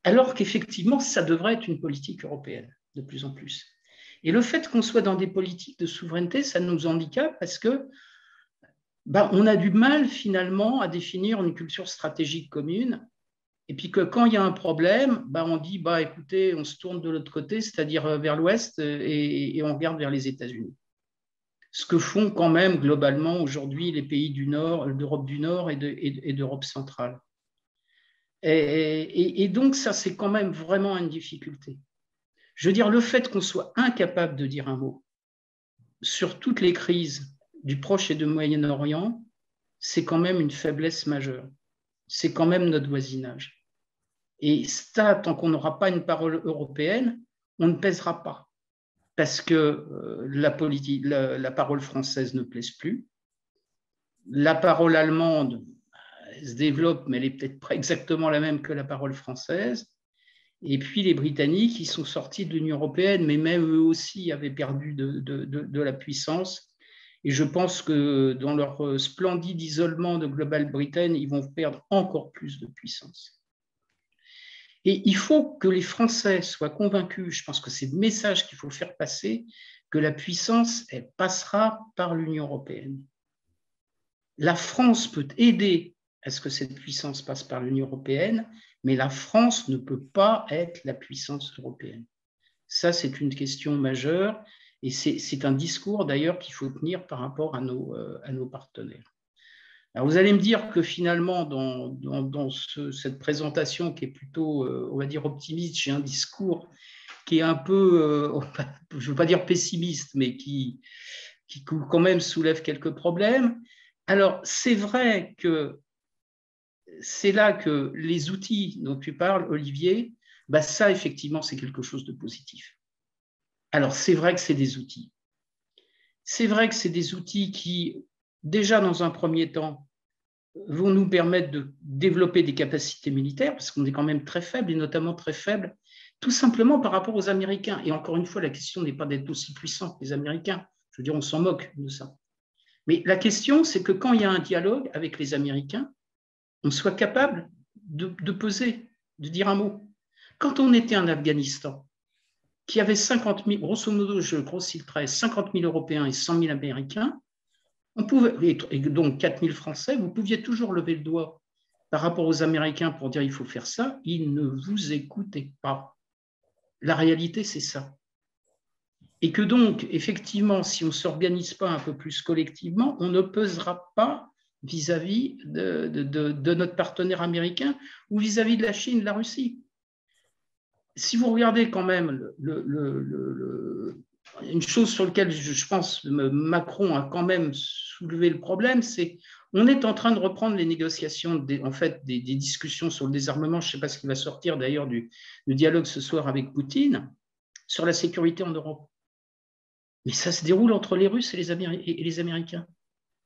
alors qu'effectivement, ça devrait être une politique européenne de plus en plus. Et le fait qu'on soit dans des politiques de souveraineté, ça nous handicape parce que on a du mal finalement à définir une culture stratégique commune. Et puis que quand il y a un problème, on dit, écoutez, on se tourne de l'autre côté, c'est-à-dire vers l'Ouest, et on regarde vers les États-Unis. Ce que font quand même globalement aujourd'hui les pays du Nord, d'Europe du Nord et d'Europe centrale. Et donc ça, c'est quand même vraiment une difficulté. Je veux dire, le fait qu'on soit incapable de dire un mot sur toutes les crises du Proche et du Moyen-Orient, c'est quand même une faiblesse majeure. C'est quand même notre voisinage. Et ça, tant qu'on n'aura pas une parole européenne, on ne pèsera pas. Parce que la parole française ne pèse plus. La parole allemande se développe, mais elle n'est peut-être pas exactement la même que la parole française. Et puis les Britanniques, qui sont sortis de l'Union européenne, mais même eux aussi avaient perdu de la puissance. Et je pense que dans leur splendide isolement de Global Britain, ils vont perdre encore plus de puissance. Et il faut que les Français soient convaincus, je pense que c'est le message qu'il faut faire passer, que la puissance, elle passera par l'Union européenne. La France peut aider à ce que cette puissance passe par l'Union européenne, mais la France ne peut pas être la puissance européenne. Ça, c'est une question majeure, et c'est un discours d'ailleurs qu'il faut tenir par rapport à nos partenaires. Alors vous allez me dire que finalement, dans cette présentation qui est plutôt, on va dire, optimiste, j'ai un discours qui est un peu, je ne veux pas dire pessimiste, mais qui quand même soulève quelques problèmes. Alors, c'est vrai que c'est là que les outils dont tu parles, Olivier, ça, effectivement, c'est quelque chose de positif. Alors, c'est vrai que c'est des outils. C'est vrai que c'est des outils qui, déjà dans un premier temps, vont nous permettre de développer des capacités militaires, parce qu'on est quand même très faible, et notamment très faible, tout simplement par rapport aux Américains. Et encore une fois, la question n'est pas d'être aussi puissant que les Américains. Je veux dire, on s'en moque de ça. Mais la question, c'est que quand il y a un dialogue avec les Américains, on soit capable de peser, de dire un mot. Quand on était en Afghanistan, qui avait 50 000, grosso modo, je grossis le trait, 50 000 Européens et 100 000 Américains, on pouvait, et donc 4 000 Français, vous pouviez toujours lever le doigt par rapport aux Américains pour dire il faut faire ça, ils ne vous écoutaient pas. La réalité, c'est ça. Et que donc, effectivement, si on ne s'organise pas un peu plus collectivement, on ne pesera pas vis-à-vis de notre partenaire américain ou vis-à-vis de la Chine, de la Russie. Si vous regardez quand même une chose sur laquelle je pense Macron a quand même soulevé le problème, c'est on est en train de reprendre les négociations, des discussions sur le désarmement. Je ne sais pas ce qui va sortir d'ailleurs du dialogue ce soir avec Poutine sur la sécurité en Europe. Mais ça se déroule entre les Russes et les Américains.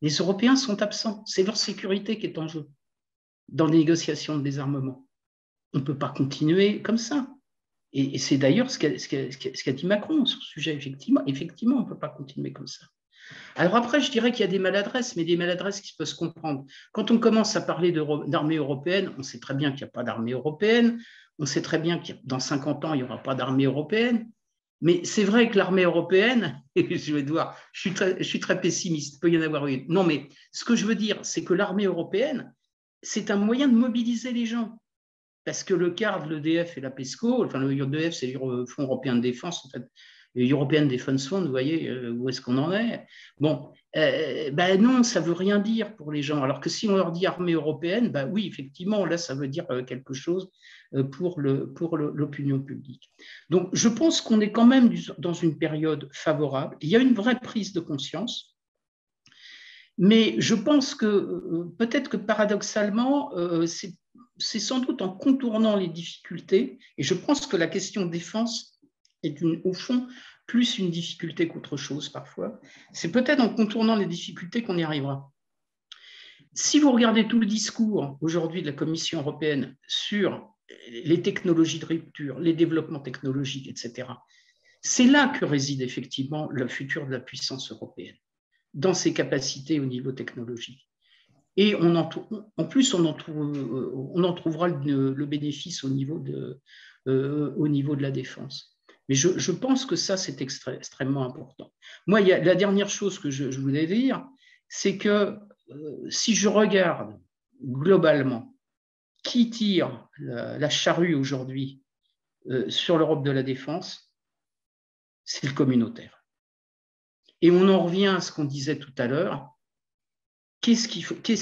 Les Européens sont absents. C'est leur sécurité qui est en jeu dans les négociations de désarmement. On ne peut pas continuer comme ça. Et c'est d'ailleurs ce qu'a dit Macron sur ce sujet. Effectivement, on ne peut pas continuer comme ça. Alors après, je dirais qu'il y a des maladresses, mais des maladresses qui peuvent se comprendre. Quand on commence à parler d'armée européenne, on sait très bien qu'il n'y a pas d'armée européenne. On sait très bien que dans 50 ans, il n'y aura pas d'armée européenne. Mais c'est vrai que l'armée européenne, je suis très pessimiste, il peut y en avoir une. Non, mais ce que je veux dire, c'est que l'armée européenne, c'est un moyen de mobiliser les gens. Parce que le CARD, l'EDF et la PESCO, enfin l'EDF, c'est le Fonds européen de défense, en fait, European Defence Fund, vous voyez où est-ce qu'on en est. Bon, non, ça ne veut rien dire pour les gens. Alors que si on leur dit armée européenne, oui, effectivement, là, ça veut dire quelque chose pour l'opinion publique. Donc, je pense qu'on est quand même dans une période favorable. Il y a une vraie prise de conscience. Mais je pense que peut-être que paradoxalement, c'est sans doute en contournant les difficultés, et je pense que la question de défense est au fond plus une difficulté qu'autre chose parfois, c'est peut-être en contournant les difficultés qu'on y arrivera. Si vous regardez tout le discours aujourd'hui de la Commission européenne sur les technologies de rupture, les développements technologiques, etc., c'est là que réside effectivement le futur de la puissance européenne, dans ses capacités au niveau technologique. Et en plus, on en trouvera le bénéfice au niveau de la défense. Mais je pense que ça, c'est extrêmement important. Moi, la dernière chose que je voulais dire, c'est que si je regarde globalement qui tire la charrue aujourd'hui sur l'Europe de la défense, c'est le communautaire. Et on en revient à ce qu'on disait tout à l'heure. Qu'est-ce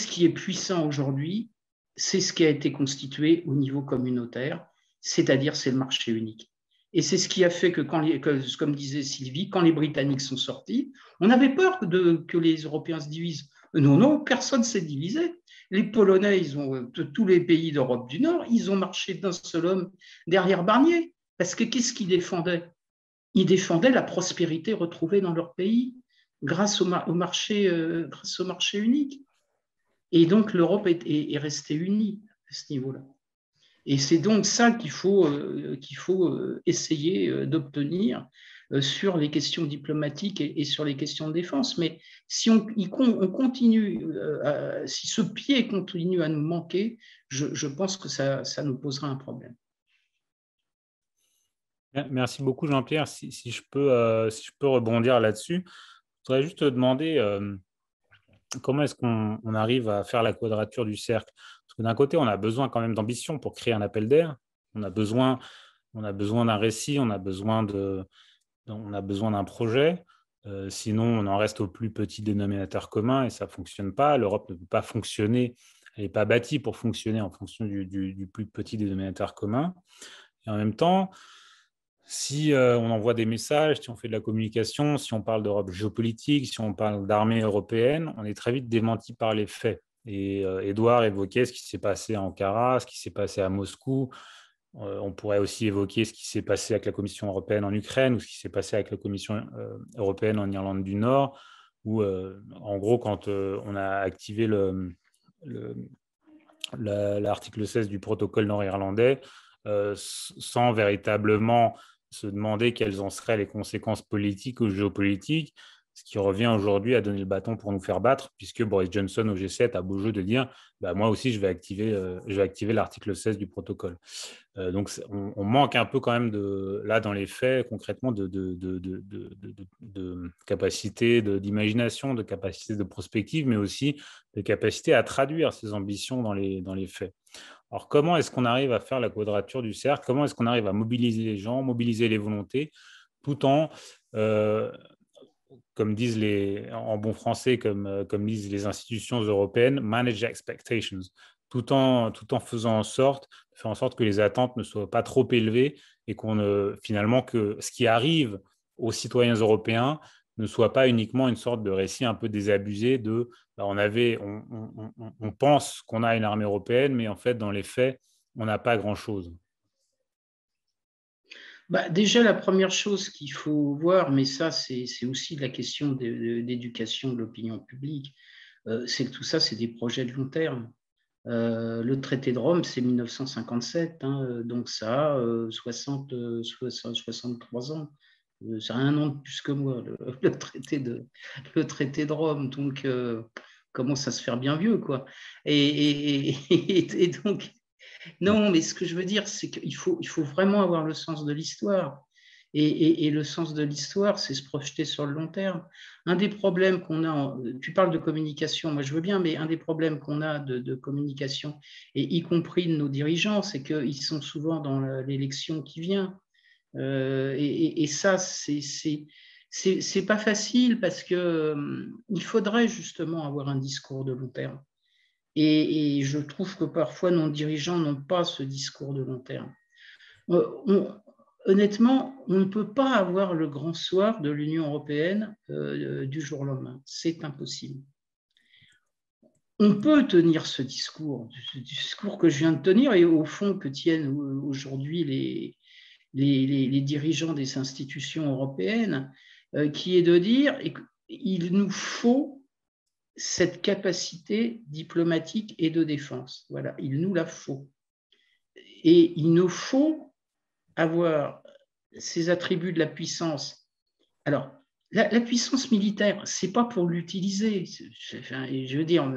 qui est puissant aujourd'hui? C'est ce qui a été constitué au niveau communautaire, c'est-à-dire c'est le marché unique. Et c'est ce qui a fait que, comme disait Sylvie, quand les Britanniques sont sortis, on avait peur que les Européens se divisent. Non, personne ne s'est divisé. Les Polonais, tous les pays d'Europe du Nord, ils ont marché d'un seul homme derrière Barnier. Parce que qu'est-ce qu'ils défendaient? Ils défendaient la prospérité retrouvée dans leur pays grâce au marché unique. Et donc, l'Europe est restée unie à ce niveau-là. Et c'est donc ça qu'il faut essayer d'obtenir sur les questions diplomatiques et sur les questions de défense. Mais si on continue, si ce pied continue à nous manquer, je pense que ça nous posera un problème. Merci beaucoup, Jean-Pierre. Si je peux rebondir là-dessus, je voudrais juste te demander comment est-ce qu'on arrive à faire la quadrature du cercle. Parce que d'un côté, on a besoin quand même d'ambition pour créer un appel d'air. On a besoin d'un récit, on a besoin d'un projet. Sinon, on en reste au plus petit dénominateur commun et ça ne fonctionne pas. L'Europe ne peut pas fonctionner. Elle n'est pas bâtie pour fonctionner en fonction du plus petit dénominateur commun. Et en même temps, si on envoie des messages, si on fait de la communication, si on parle d'Europe géopolitique, si on parle d'armée européenne, on est très vite démenti par les faits. Et Édouard évoquait ce qui s'est passé à Ankara, ce qui s'est passé à Moscou. On pourrait aussi évoquer ce qui s'est passé avec la Commission européenne en Ukraine ou ce qui s'est passé avec la Commission européenne en Irlande du Nord, où en gros, quand on a activé l'article 16 du protocole nord-irlandais, sans véritablement se demander quelles en seraient les conséquences politiques ou géopolitiques, ce qui revient aujourd'hui à donner le bâton pour nous faire battre, puisque Boris Johnson au G7 a beau jeu de dire moi aussi je vais activer l'article 16 du protocole. Donc on manque un peu quand même là dans les faits concrètement de capacité d'imagination, de capacité de prospective, mais aussi de capacité à traduire ces ambitions dans les faits. Alors, comment est-ce qu'on arrive à faire la quadrature du cercle? Comment est-ce qu'on arrive à mobiliser les gens, mobiliser les volontés tout en, comme disent en bon français, comme disent les institutions européennes, manage expectations, tout en faisant en sorte, faire en sorte que les attentes ne soient pas trop élevées et finalement que ce qui arrive aux citoyens européens ne soit pas uniquement une sorte de récit un peu désabusé de on pense qu'on a une armée européenne, mais en fait, dans les faits, on n'a pas grand-chose. Déjà, la première chose qu'il faut voir, mais ça, c'est aussi la question d'éducation de l'opinion publique, c'est que tout ça, c'est des projets de long terme. Le traité de Rome, c'est 1957, donc ça a 63 ans. C'est un an de plus que moi, le traité de Rome. Donc, commence à se faire bien vieux, quoi. Et donc, non, mais ce que je veux dire, c'est qu'il faut vraiment avoir le sens de l'histoire. Et le sens de l'histoire, c'est se projeter sur le long terme. Un des problèmes qu'on a, tu parles de communication, moi je veux bien, mais un des problèmes qu'on a de communication, et y compris de nos dirigeants, c'est qu'ils sont souvent dans l'élection qui vient. Et ça, c'est pas facile parce qu'il faudrait justement avoir un discours de long terme. Et je trouve que parfois nos dirigeants n'ont pas ce discours de long terme. Honnêtement, on ne peut pas avoir le grand soir de l'Union européenne du jour au lendemain. C'est impossible. On peut tenir ce discours que je viens de tenir et au fond que tiennent aujourd'hui les dirigeants des institutions européennes, qui est de dire qu'il nous faut cette capacité diplomatique et de défense. Voilà, il nous la faut. Et il nous faut avoir ces attributs de la puissance. Alors, la puissance militaire, ce n'est pas pour l'utiliser. Je veux dire,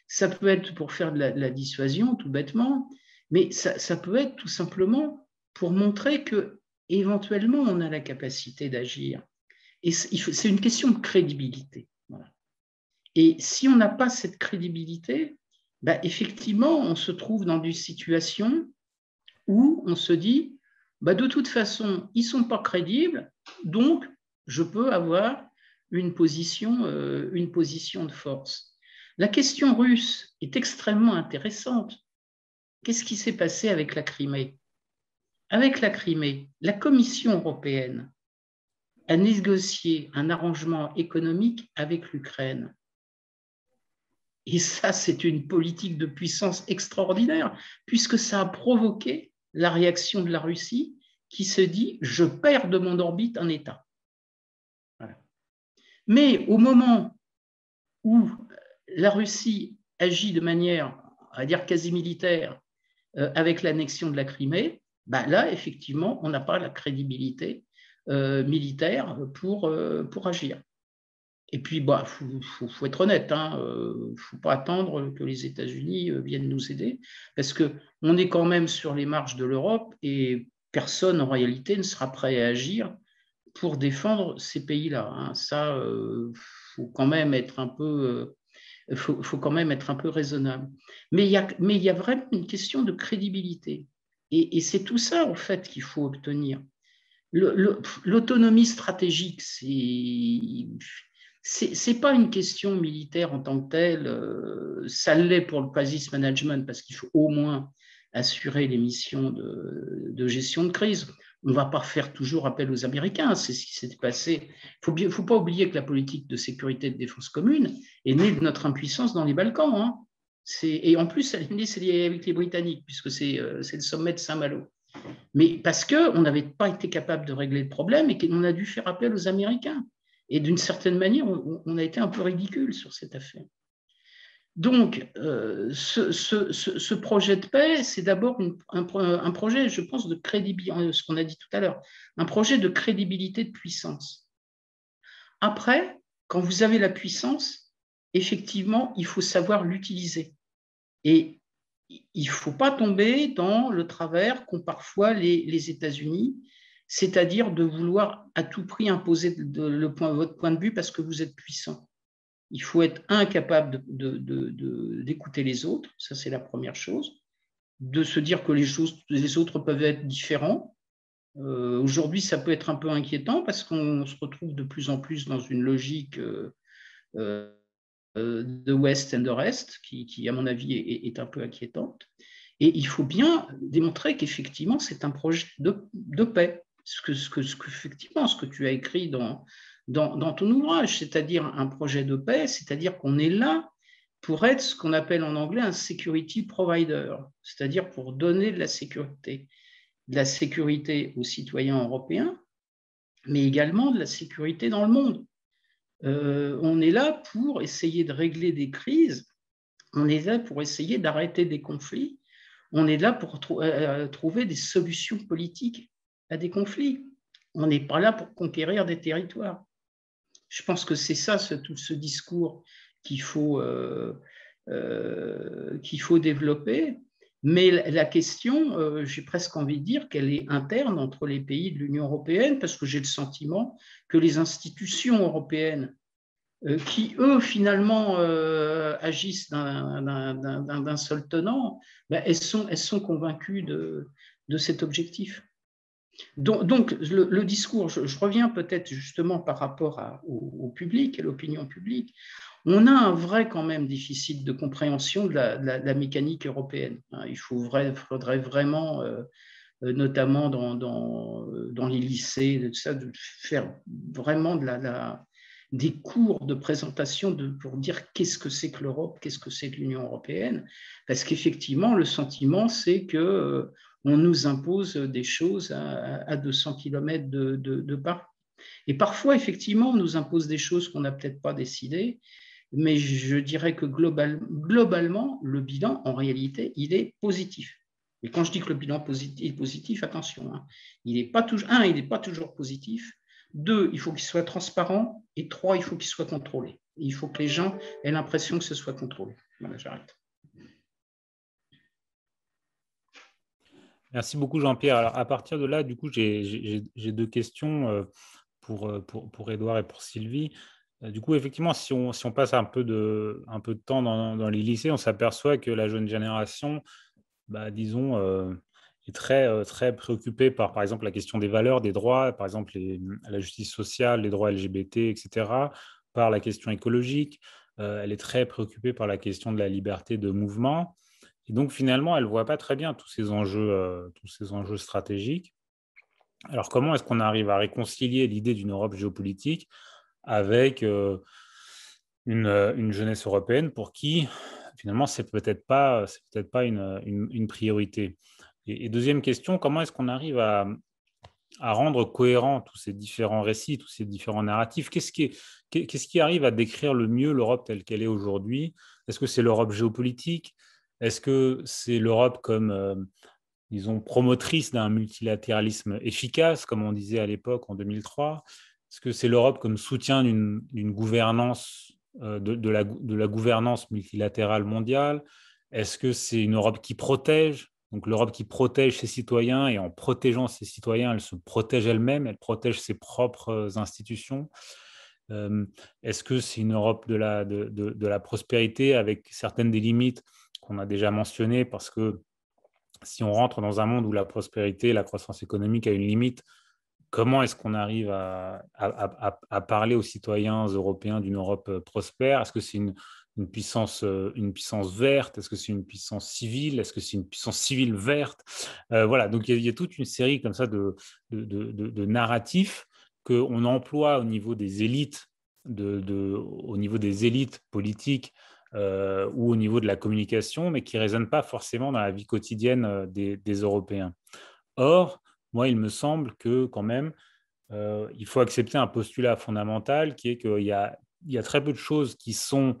ça peut être pour faire de la dissuasion, tout bêtement, mais ça peut être tout simplement pour montrer qu'éventuellement, on a la capacité d'agir. Et c'est une question de crédibilité. Voilà. Et si on n'a pas cette crédibilité, effectivement, on se trouve dans des situations où on se dit, de toute façon, ils ne sont pas crédibles, donc je peux avoir une position de force. La question russe est extrêmement intéressante. Qu'est-ce qui s'est passé avec la Crimée? Avec la Crimée, la Commission européenne a négocié un arrangement économique avec l'Ukraine. Et ça, c'est une politique de puissance extraordinaire, puisque ça a provoqué la réaction de la Russie qui se dit « je perds de mon orbite un État ». Voilà. Mais au moment où la Russie agit de manière, on va dire, quasi militaire avec l'annexion de la Crimée, là, effectivement, on n'a pas la crédibilité militaire pour agir. Et puis, faut être honnête, ne faut pas attendre que les États-Unis viennent nous aider, parce qu'on est quand même sur les marges de l'Europe et personne, en réalité, ne sera prêt à agir pour défendre ces pays-là. Ça, faut quand même être un peu raisonnable. Mais il y a vraiment une question de crédibilité. Et c'est tout ça, en fait, qu'il faut obtenir. L'autonomie stratégique, c'est pas une question militaire en tant que telle. Ça l'est pour le crisis management parce qu'il faut au moins assurer les missions de gestion de crise. On ne va pas faire toujours appel aux Américains, c'est ce qui s'est passé. Il ne faut pas oublier que la politique de sécurité et de défense commune est née de notre impuissance dans les Balkans. Et en plus, c'est lié avec les Britanniques, puisque c'est le sommet de Saint-Malo. Mais parce qu'on n'avait pas été capable de régler le problème et qu'on a dû faire appel aux Américains. Et d'une certaine manière, on a été un peu ridicule sur cette affaire. Donc, ce projet de paix, c'est d'abord un projet, je pense, de crédibilité, ce qu'on a dit tout à l'heure, un projet de crédibilité, de puissance. Après, quand vous avez la puissance, effectivement, il faut savoir l'utiliser. Et il ne faut pas tomber dans le travers qu'ont parfois les États-Unis, c'est-à-dire de vouloir à tout prix imposer votre point de vue parce que vous êtes puissant. Il faut être incapable d'écouter les autres, ça c'est la première chose, de se dire que les autres peuvent être différents, Aujourd'hui, ça peut être un peu inquiétant parce qu'on se retrouve de plus en plus dans une logique de Ouest et de Rest qui, à mon avis, est un peu inquiétante. Et il faut bien démontrer qu'effectivement, c'est un projet de paix. Effectivement, ce que tu as écrit dans ton ouvrage, c'est-à-dire un projet de paix, c'est-à-dire qu'on est là pour être ce qu'on appelle en anglais un security provider, c'est-à-dire pour donner de la sécurité aux citoyens européens, mais également de la sécurité dans le monde. On est là pour essayer de régler des crises, on est là pour essayer d'arrêter des conflits, on est là pour trouver des solutions politiques à des conflits. On n'est pas là pour conquérir des territoires. Je pense que c'est ça, tout ce discours qu'il faut développer. Mais la question, j'ai presque envie de dire qu'elle est interne entre les pays de l'Union européenne, parce que j'ai le sentiment que les institutions européennes, qui, eux, finalement, agissent d'un seul tenant, ben, elles sont convaincues de cet objectif. Donc le discours, je reviens peut-être justement par rapport au public et l'opinion publique, on a un vrai quand même déficit de compréhension de la mécanique européenne. Il faudrait vraiment, notamment dans les lycées, de faire vraiment des cours de présentation pour dire qu'est-ce que c'est que l'Europe, qu'est-ce que c'est que l'Union européenne, parce qu'effectivement, le sentiment, c'est que on nous impose des choses à 200 km de Paris. Et parfois, effectivement, on nous impose des choses qu'on n'a peut-être pas décidées, mais je dirais que globalement, le bilan, en réalité, il est positif. Et quand je dis que le bilan est positif, attention, il n'est pas toujours positif. 2, il faut qu'il soit transparent. Et 3, il faut qu'il soit contrôlé. Et il faut que les gens aient l'impression que ce soit contrôlé. Voilà, j'arrête. Merci beaucoup, Jean-Pierre. Alors, à partir de là, du coup, j'ai 2 questions pour Édouard et pour Sylvie. Du coup, effectivement, si on passe un peu de temps dans les lycées, on s'aperçoit que la jeune génération, disons, est très préoccupée par exemple, la question des valeurs, des droits, par exemple, la justice sociale, les droits LGBT, etc., par la question écologique. Elle est très préoccupée par la question de la liberté de mouvement. Et donc, finalement, elle ne voit pas très bien tous ces enjeux stratégiques. Alors, comment est-ce qu'on arrive à réconcilier l'idée d'une Europe géopolitique avec une jeunesse européenne pour qui, finalement, c'est peut-être pas une priorité. Et deuxième question, comment est-ce qu'on arrive à rendre cohérents tous ces différents récits, tous ces différents narratifs? Qu'est-ce qui arrive à décrire le mieux l'Europe telle qu'elle est aujourd'hui? Est-ce que c'est l'Europe géopolitique? Est-ce que c'est l'Europe comme, disons, promotrice d'un multilatéralisme efficace, comme on disait à l'époque en 2003? Est-ce que c'est l'Europe comme soutien d'une gouvernance, de la gouvernance multilatérale mondiale? Est-ce que c'est une Europe qui protège? Donc l'Europe qui protège ses citoyens, et en protégeant ses citoyens, elle se protège elle-même, elle protège ses propres institutions. Est-ce que c'est une Europe de la prospérité avec certaines des limites qu'on a déjà mentionnées, parce que si on rentre dans un monde où la prospérité, la croissance économique a une limite, comment est-ce qu'on arrive à parler aux citoyens européens d'une Europe prospère? Est-ce que c'est une puissance verte? Est-ce que c'est une puissance civile? Est-ce que c'est une puissance civile verte? Voilà, donc il y a toute une série comme ça de narratifs qu'on emploie au niveau des élites, au niveau des élites politiques ou au niveau de la communication, mais qui ne résonnent pas forcément dans la vie quotidienne des Européens. Or, moi, il me semble que quand même, il faut accepter un postulat fondamental qui est qu'il y a très peu de choses qui sont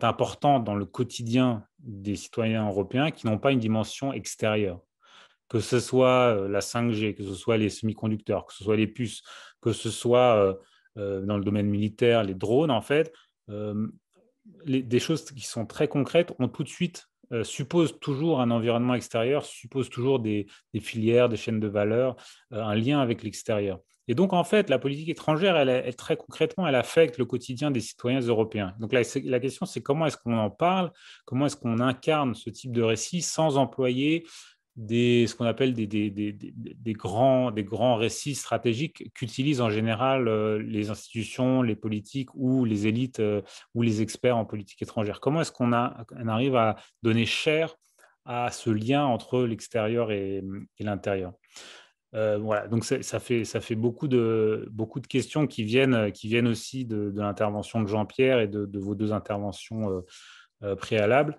importantes dans le quotidien des citoyens européens qui n'ont pas une dimension extérieure. Que ce soit la 5G, que ce soit les semi-conducteurs, que ce soit les puces, que ce soit dans le domaine militaire, les drones, en fait, des choses qui sont très concrètes ont tout de suite suppose toujours un environnement extérieur, suppose toujours des filières, des chaînes de valeur, un lien avec l'extérieur. Et donc, en fait, la politique étrangère, elle très concrètement, elle affecte le quotidien des citoyens européens. Donc, la question, c'est comment est-ce qu'on en parle, comment est-ce qu'on incarne ce type de récit sans employer ce qu'on appelle des grands récits stratégiques qu'utilisent en général les institutions, les politiques ou les élites ou les experts en politique étrangère. Comment est-ce qu'on arrive à donner chair à ce lien entre l'extérieur et l'intérieur? Voilà, donc ça fait beaucoup de questions qui viennent aussi de l'intervention de Jean-Pierre et de vos deux interventions préalables.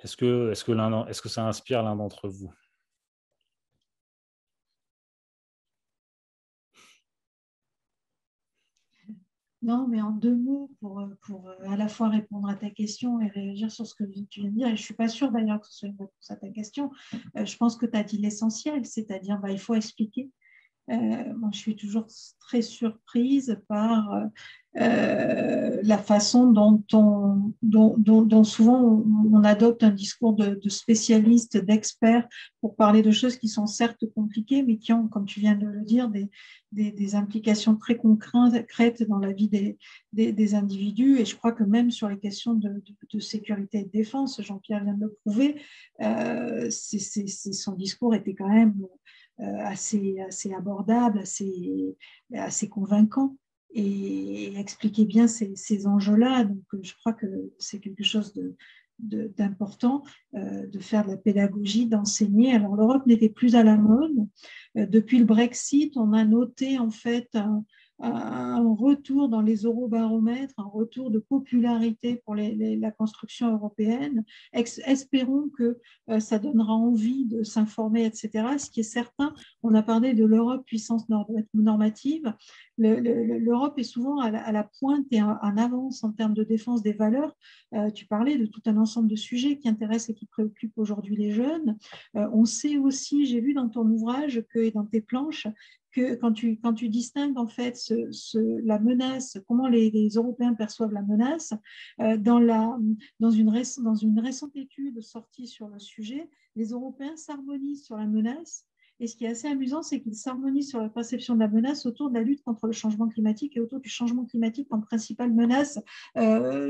Est-ce que ça inspire l'un d'entre vous? Non, mais en 2 mots, pour à la fois répondre à ta question et réagir sur ce que tu viens de dire, et je ne suis pas sûre d'ailleurs que ce soit une réponse à ta question, je pense que tu as dit l'essentiel, c'est-à-dire il faut expliquer. Moi, je suis toujours très surprise par la façon dont souvent on adopte un discours de spécialiste, d'expert pour parler de choses qui sont certes compliquées, mais qui ont, comme tu viens de le dire, des implications très concrètes dans la vie des individus. Et je crois que même sur les questions de sécurité et de défense, Jean-Pierre vient de le prouver, son discours était quand même assez abordable, assez convaincant et expliquer bien ces enjeux-là. Donc, je crois que c'est quelque chose d'important de faire de la pédagogie, d'enseigner. Alors, l'Europe n'était plus à la mode. Depuis le Brexit, on a noté en fait un retour dans les eurobaromètres, un retour de popularité pour la construction européenne. Espérons que ça donnera envie de s'informer, etc. Ce qui est certain, on a parlé de l'Europe puissance normative. L'Europe est souvent à la pointe et en avance en termes de défense des valeurs. Tu parlais de tout un ensemble de sujets qui intéressent et qui préoccupent aujourd'hui les jeunes. On sait aussi, j'ai lu dans ton ouvrage et dans tes planches, que quand tu distingues en fait la menace, comment les Européens perçoivent la menace, dans une récente étude sortie sur le sujet, les Européens s'harmonisent sur la menace. Et ce qui est assez amusant, c'est qu'ils s'harmonisent sur la perception de la menace autour de la lutte contre le changement climatique et autour du changement climatique comme principale menace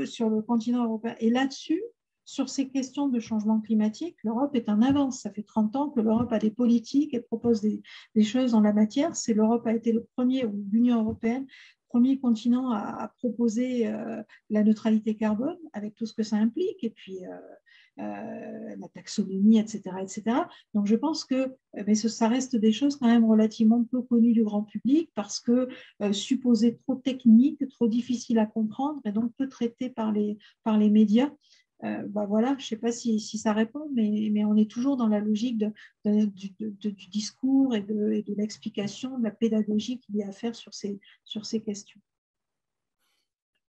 sur le continent européen. Et là-dessus, sur ces questions de changement climatique, l'Europe est en avance. Ça fait 30 ans que l'Europe a des politiques et propose des choses en la matière. L'Europe a été le premier, ou l'Union européenne, premier continent à proposer la neutralité carbone avec tout ce que ça implique, et puis la taxonomie, etc., etc. Donc, je pense que ça reste des choses quand même relativement peu connues du grand public parce que supposées trop techniques, trop difficiles à comprendre et donc peu traitées par les médias. Voilà, je ne sais pas si ça répond, mais on est toujours dans la logique du discours et de l'explication, de la pédagogie qu'il y a à faire sur ces questions.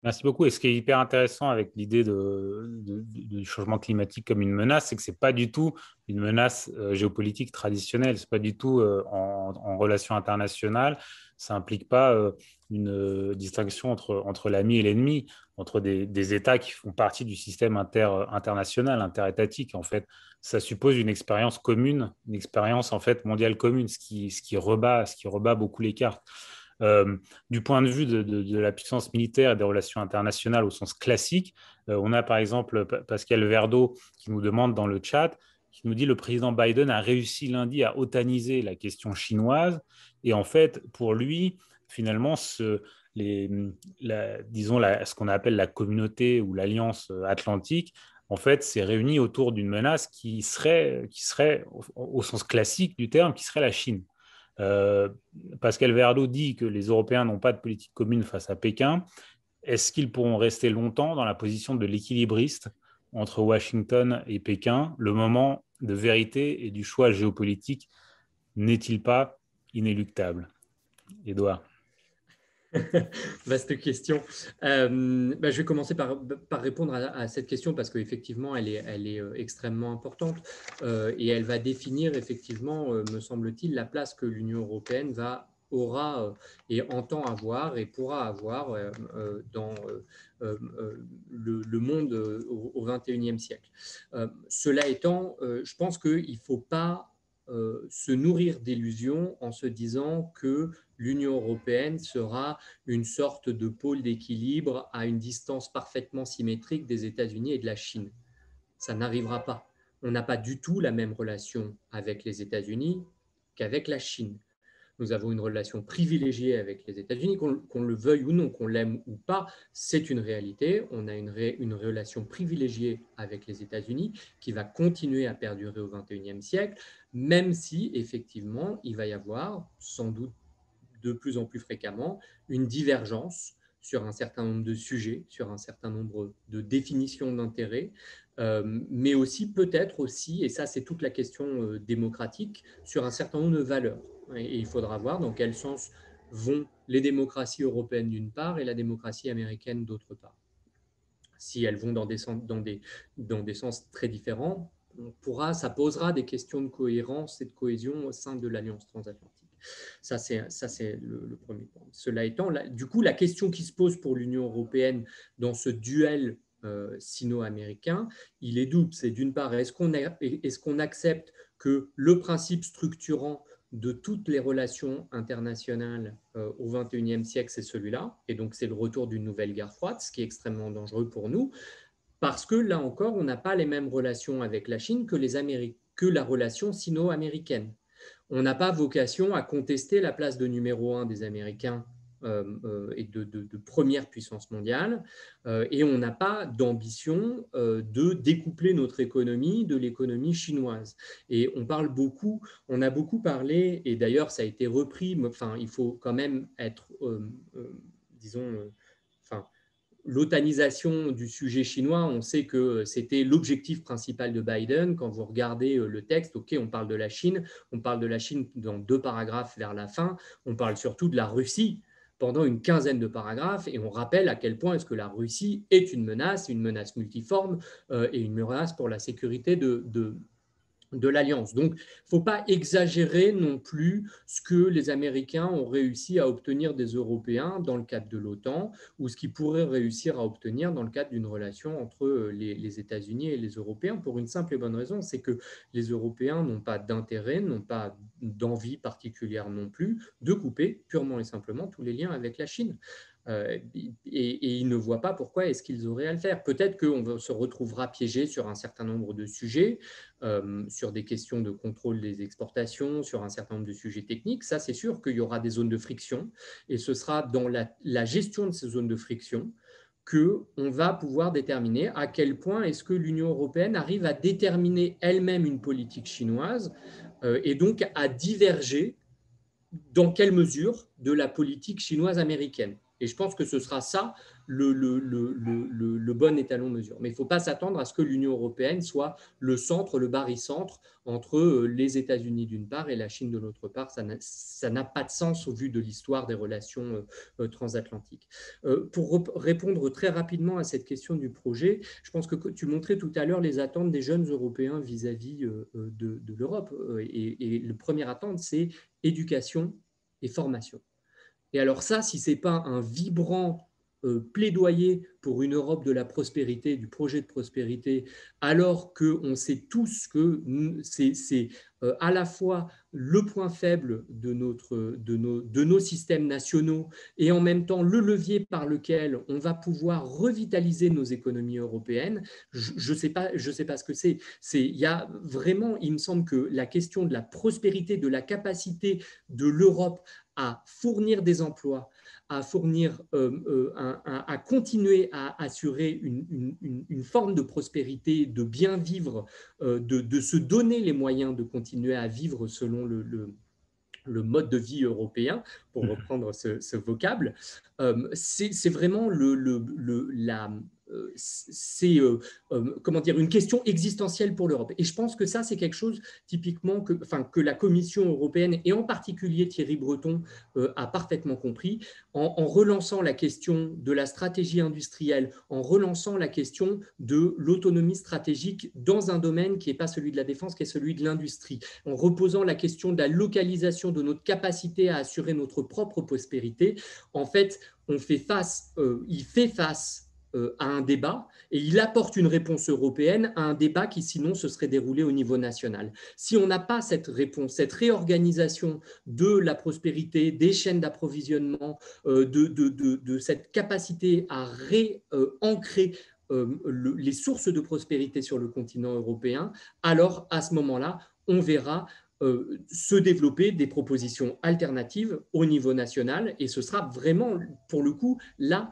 Merci beaucoup. Et ce qui est hyper intéressant avec l'idée du changement climatique comme une menace, c'est que ce n'est pas du tout une menace géopolitique traditionnelle, ce n'est pas du tout en relation internationale, ça n'implique pas une distinction entre l'ami et l'ennemi, entre des États qui font partie du système international, interétatique. En fait, ça suppose une expérience commune, une expérience en fait mondiale commune, ce qui rebat beaucoup les cartes. Du point de vue de la puissance militaire et des relations internationales au sens classique, on a par exemple Pascal Verdeau qui nous demande dans le chat, qui nous dit le président Biden a réussi lundi à otaniser la question chinoise. Et en fait, pour lui, finalement, ce qu'on appelle la communauté ou l'alliance atlantique, en fait, s'est réunie autour d'une menace qui serait au sens classique du terme, qui serait la Chine. Pascal Verdeau dit que les Européens n'ont pas de politique commune face à Pékin. Est-ce qu'ils pourront rester longtemps dans la position de l'équilibriste entre Washington et Pékin? Le moment de vérité et du choix géopolitique n'est-il pas inéluctable? Édouard. Vaste question. Je vais commencer par répondre à cette question parce qu'effectivement, elle est extrêmement importante et elle va définir effectivement, me semble-t-il, la place que l'Union européenne aura et entend avoir et pourra avoir dans le monde au XXIe siècle. Cela étant, je pense qu'il ne faut pas se nourrir d'illusions en se disant que l'Union européenne sera une sorte de pôle d'équilibre à une distance parfaitement symétrique des États-Unis et de la Chine. Ça n'arrivera pas. on n'a pas du tout la même relation avec les États-Unis qu'avec la Chine. Nous avons une relation privilégiée avec les États-Unis, qu'on le veuille ou non, qu'on l'aime ou pas, c'est une réalité. On a une relation privilégiée avec les États-Unis qui va continuer à perdurer au XXIe siècle, même si effectivement il va y avoir sans doute de plus en plus fréquemment une divergence sur un certain nombre de sujets, sur un certain nombre de définitions d'intérêt, mais aussi peut-être aussi, et ça c'est toute la question démocratique, sur un certain nombre de valeurs. Et il faudra voir dans quel sens vont les démocraties européennes d'une part et la démocratie américaine d'autre part. Si elles vont dans des sens très différents, ça posera des questions de cohérence et de cohésion au sein de l'Alliance transatlantique. Ça, c'est le premier point. Cela étant, du coup, la question qui se pose pour l'Union européenne dans ce duel sino-américain, il est double. C'est d'une part, est-ce qu'on accepte que le principe structurant de toutes les relations internationales au XXIe siècle, c'est celui-là, et donc c'est le retour d'une nouvelle guerre froide, ce qui est extrêmement dangereux pour nous, parce que là encore, on n'a pas les mêmes relations avec la Chine que la relation sino-américaine. On n'a pas vocation à contester la place de numéro 1 des Américains et de première puissance mondiale, et on n'a pas d'ambition de découpler notre économie de l'économie chinoise. Et on a beaucoup parlé, et d'ailleurs ça a été repris, enfin, il faut quand même être, l'otanisation du sujet chinois, on sait que c'était l'objectif principal de Biden. Quand vous regardez le texte, OK, on parle de la Chine dans 2 paragraphes vers la fin, on parle surtout de la Russie pendant une quinzaine de paragraphes, et on rappelle à quel point est-ce que la Russie est une menace multiforme et une menace pour la sécurité de l'Alliance. Donc, il ne faut pas exagérer non plus ce que les Américains ont réussi à obtenir des Européens dans le cadre de l'OTAN, ou ce qu'ils pourraient réussir à obtenir dans le cadre d'une relation entre les États-Unis et les Européens, pour une simple et bonne raison, c'est que les Européens n'ont pas d'intérêt, n'ont pas d'envie particulière non plus de couper purement et simplement tous les liens avec la Chine. Et ils ne voient pas pourquoi est-ce qu'ils auraient à le faire. Peut-être qu'on se retrouvera piégé sur un certain nombre de sujets, sur des questions de contrôle des exportations, sur un certain nombre de sujets techniques. Ça, c'est sûr qu'il y aura des zones de friction, et ce sera dans la gestion de ces zones de friction qu'on va pouvoir déterminer à quel point est-ce que l'Union européenne arrive à déterminer elle-même une politique chinoise et donc à diverger dans quelle mesure de la politique chinoise américaine. Et je pense que ce sera ça le bon étalon de mesure. Mais il ne faut pas s'attendre à ce que l'Union européenne soit le centre, le barycentre entre les États-Unis d'une part et la Chine de l'autre part. Ça n'a pas de sens au vu de l'histoire des relations transatlantiques. Pour répondre très rapidement à cette question du projet, je pense que tu montrais tout à l'heure les attentes des jeunes Européens vis-à-vis de l'Europe. Et le premier attente, c'est éducation et formation. Et alors ça, si ce n'est pas un vibrant plaidoyer pour une Europe de la prospérité, du projet de prospérité, alors qu'on sait tous que c'est à la fois le point faible de nos systèmes nationaux et en même temps le levier par lequel on va pouvoir revitaliser nos économies européennes, je sais pas ce que c'est. Il y a vraiment, il me semble que la question de la prospérité, de la capacité de l'Europe à fournir des emplois, à continuer à assurer une forme de prospérité, de bien vivre, de se donner les moyens de continuer à vivre selon le mode de vie européen, pour reprendre ce vocable, c'est vraiment une question existentielle pour l'Europe. Et je pense que ça, c'est quelque chose typiquement que la Commission européenne, et en particulier Thierry Breton, a parfaitement compris, en relançant la question de la stratégie industrielle, en relançant la question de l'autonomie stratégique dans un domaine qui n'est pas celui de la défense, qui est celui de l'industrie, en reposant la question de la localisation de notre capacité à assurer notre propre prospérité. En fait, il fait face à un débat, et il apporte une réponse européenne à un débat qui sinon se serait déroulé au niveau national. Si on n'a pas cette réponse, cette réorganisation de la prospérité, des chaînes d'approvisionnement, de cette capacité à réancrer les sources de prospérité sur le continent européen, alors à ce moment-là, on verra se développer des propositions alternatives au niveau national, et ce sera vraiment, pour le coup, là,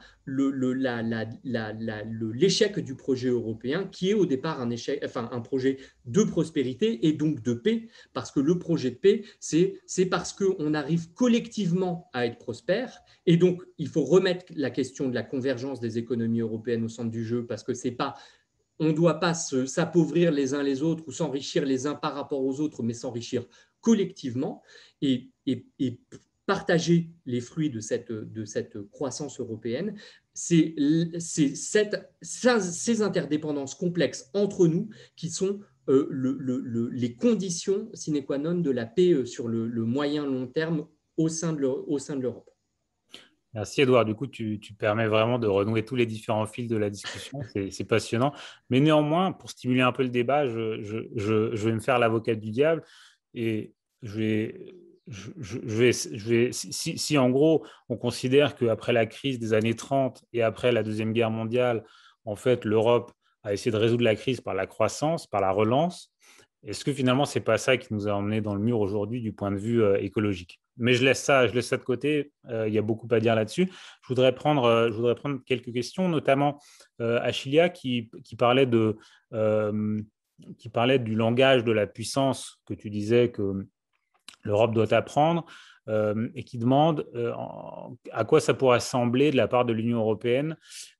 l'échec du projet européen, qui est au départ un projet de prospérité et donc de paix, parce que le projet de paix, c'est parce qu'on arrive collectivement à être prospère, et donc il faut remettre la question de la convergence des économies européennes au centre du jeu, parce que c'est pas on ne doit pas s'appauvrir les uns les autres ou s'enrichir les uns par rapport aux autres, mais s'enrichir collectivement et partager les fruits de cette croissance européenne. C'est ces interdépendances complexes entre nous qui sont les conditions sine qua non de la paix sur le moyen long terme au sein de l'Europe. Merci Edouard, du coup tu permets vraiment de renouer tous les différents fils de la discussion, c'est passionnant. Mais néanmoins, pour stimuler un peu le débat, je vais me faire l'avocat du diable et si en gros on considère qu'après la crise des années 30 et après la Deuxième Guerre mondiale, en fait l'Europe a essayé de résoudre la crise par la croissance, par la relance, est-ce que finalement ce n'est pas ça qui nous a emmenés dans le mur aujourd'hui du point de vue écologique? Mais je laisse ça de côté. Il y a beaucoup à dire là-dessus. Je voudrais prendre quelques questions, notamment Achillia qui parlait du langage de la puissance que tu disais que l'Europe doit apprendre et qui demande à quoi ça pourrait ressembler de la part de l'Union européenne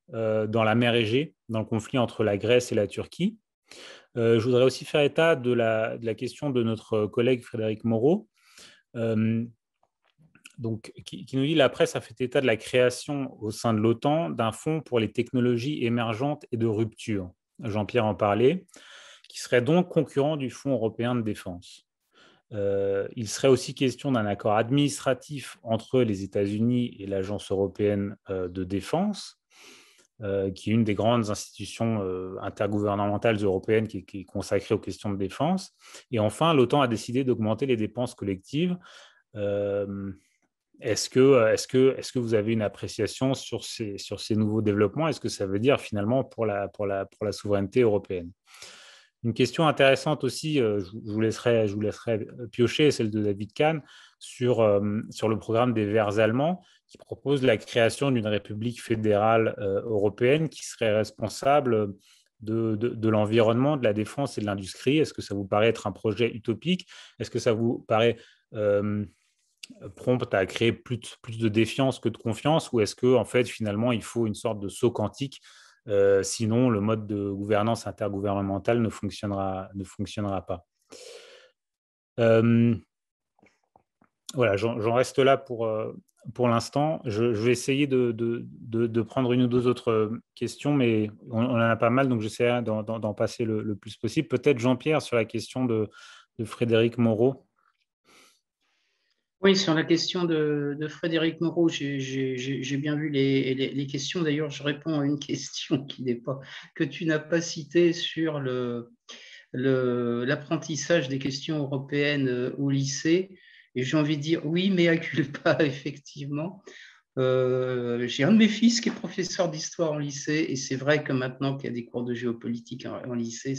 dans la mer Égée, dans le conflit entre la Grèce et la Turquie. Je voudrais aussi faire état de la question de notre collègue Frédéric Moreau. Qui nous dit la presse a fait état de la création au sein de l'OTAN d'un fonds pour les technologies émergentes et de rupture. Jean-Pierre en parlait, qui serait donc concurrent du Fonds européen de défense. Il serait aussi question d'un accord administratif entre les États-Unis et l'Agence européenne de défense, qui est une des grandes institutions intergouvernementales européennes qui est consacrée aux questions de défense. Et enfin, l'OTAN a décidé d'augmenter les dépenses collectives. Est-ce que vous avez une appréciation sur ces nouveaux développements? Est-ce que ça veut dire finalement pour la souveraineté européenne? Une question intéressante aussi, je vous laisserai piocher, celle de David Kahn sur le programme des Verts allemands qui propose la création d'une république fédérale européenne qui serait responsable de l'environnement, de la défense et de l'industrie. Est-ce que ça vous paraît être un projet utopique? Est-ce que ça vous paraît prompt à créer plus de défiance que de confiance, ou est-ce que en fait finalement il faut une sorte de saut quantique, sinon le mode de gouvernance intergouvernementale ne fonctionnera pas. Voilà, j'en reste là pour l'instant. Je vais essayer de prendre une ou deux autres questions, mais on en a pas mal, donc j'essaierai d'en passer le plus possible. Peut-être Jean-Pierre sur la question de Frédéric Moreau. Oui, sur la question de Frédéric Moreau, j'ai bien vu les questions. D'ailleurs, je réponds à une question que tu n'as pas citée sur l'apprentissage des questions européennes au lycée. Et j'ai envie de dire oui, mais à culpa, effectivement. J'ai un de mes fils qui est professeur d'histoire en lycée, et c'est vrai que maintenant qu'il y a des cours de géopolitique en lycée,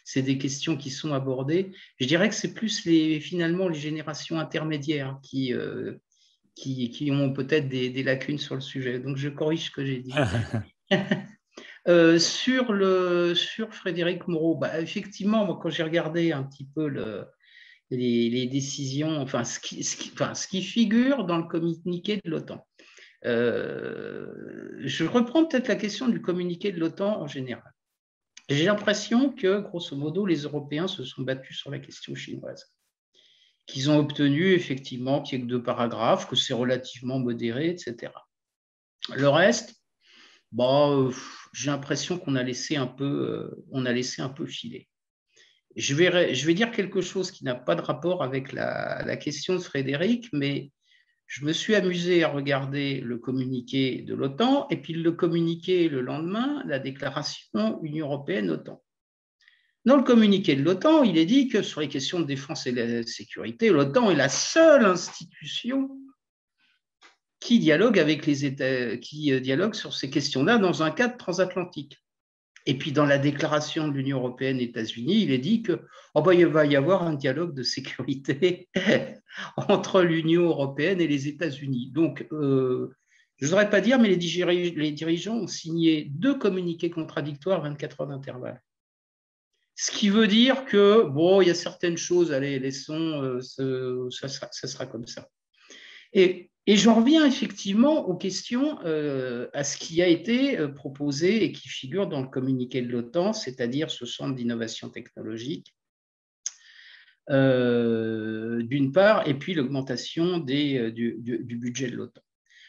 c'est des questions qui sont abordées. Je dirais que c'est plus finalement les générations intermédiaires qui ont peut-être des lacunes sur le sujet. Donc je corrige ce que j'ai dit. Sur Frédéric Moreau, effectivement, moi, quand j'ai regardé un petit peu les décisions, enfin ce qui figure dans le communiqué de l'OTAN. Je reprends peut-être la question du communiqué de l'OTAN en général. J'ai l'impression que, grosso modo, les Européens se sont battus sur la question chinoise, qu'ils ont obtenu effectivement qu'il y ait que 2 paragraphes, que c'est relativement modéré, etc. Le reste, j'ai l'impression qu'on a laissé un peu filer. Je vais dire quelque chose qui n'a pas de rapport avec la question de Frédéric, mais je me suis amusé à regarder le communiqué de l'OTAN et puis le communiqué le lendemain, la déclaration Union européenne-OTAN. Dans le communiqué de l'OTAN, il est dit que sur les questions de défense et de sécurité, l'OTAN est la seule institution qui dialogue avec les États, qui dialogue sur ces questions-là dans un cadre transatlantique. Et puis, dans la déclaration de l'Union européenne États-Unis, il est dit que il va y avoir un dialogue de sécurité entre l'Union européenne et les États-Unis. Donc, je ne voudrais pas dire, mais les dirigeants ont signé 2 communiqués contradictoires à 24 heures d'intervalle. Ce qui veut dire que, bon, il y a certaines choses, allez, laissons, ça sera comme ça. Et j'en reviens effectivement aux questions, à ce qui a été proposé et qui figure dans le communiqué de l'OTAN, c'est-à-dire ce centre d'innovation technologique, d'une part, et puis l'augmentation du budget de l'OTAN.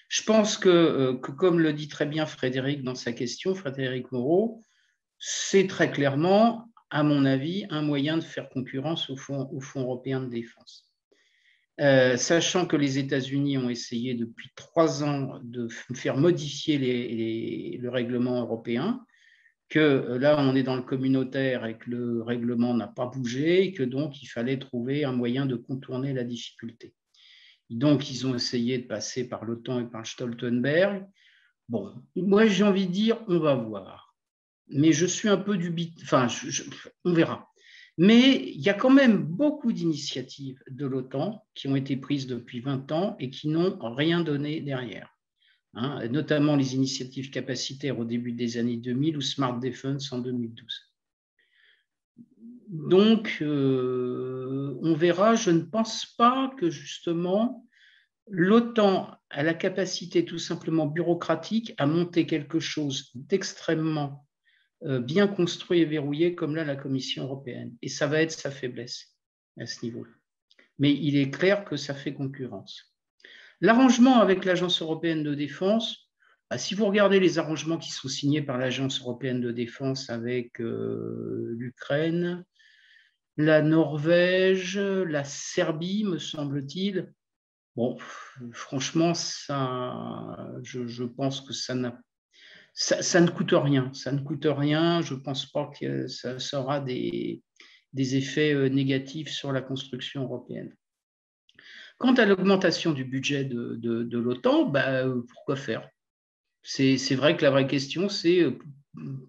Je pense que, comme le dit très bien Frédéric dans sa question, Frédéric Moreau, c'est très clairement, à mon avis, un moyen de faire concurrence au Fonds européen de défense. Sachant que les États-Unis ont essayé depuis 3 ans de faire modifier le règlement européen, que là, on est dans le communautaire et que le règlement n'a pas bougé, et que donc, il fallait trouver un moyen de contourner la difficulté. Donc, ils ont essayé de passer par l'OTAN et par Stoltenberg. Bon, moi, j'ai envie de dire, on va voir. Mais je suis un peu on verra. Mais il y a quand même beaucoup d'initiatives de l'OTAN qui ont été prises depuis 20 ans et qui n'ont rien donné derrière. Notamment les initiatives capacitaires au début des années 2000 ou Smart Defense en 2012. Donc, on verra. Je ne pense pas que justement l'OTAN a la capacité tout simplement bureaucratique à monter quelque chose d'extrêmement bien construit et verrouillé comme là la Commission européenne. Et ça va être sa faiblesse à ce niveau-là. Mais il est clair que ça fait concurrence. L'arrangement avec l'Agence européenne de défense, si vous regardez les arrangements qui sont signés par l'Agence européenne de défense avec l'Ukraine, la Norvège, la Serbie, me semble-t-il, bon, franchement, je pense que ça ne coûte rien. Ça ne coûte rien. Je ne pense pas que ça aura des effets négatifs sur la construction européenne. Quant à l'augmentation du budget de l'OTAN, pourquoi faire? C'est vrai que la vraie question, c'est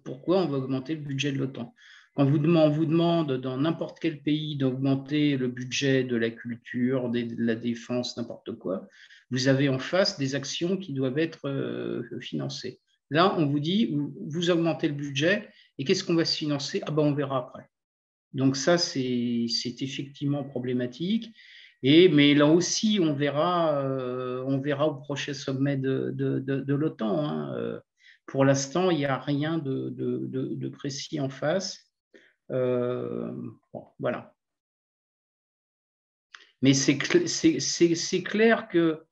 pourquoi on va augmenter le budget de l'OTAN? Quand on vous demande dans n'importe quel pays d'augmenter le budget de la culture, de la défense, n'importe quoi, vous avez en face des actions qui doivent être financées. Là, on vous dit, vous augmentez le budget, et qu'est-ce qu'on va se financer? On verra après. Donc ça, c'est effectivement problématique. Mais là aussi, on verra au prochain sommet de l'OTAN. Pour l'instant, il n'y a rien de précis en face. Voilà. Mais c'est clair que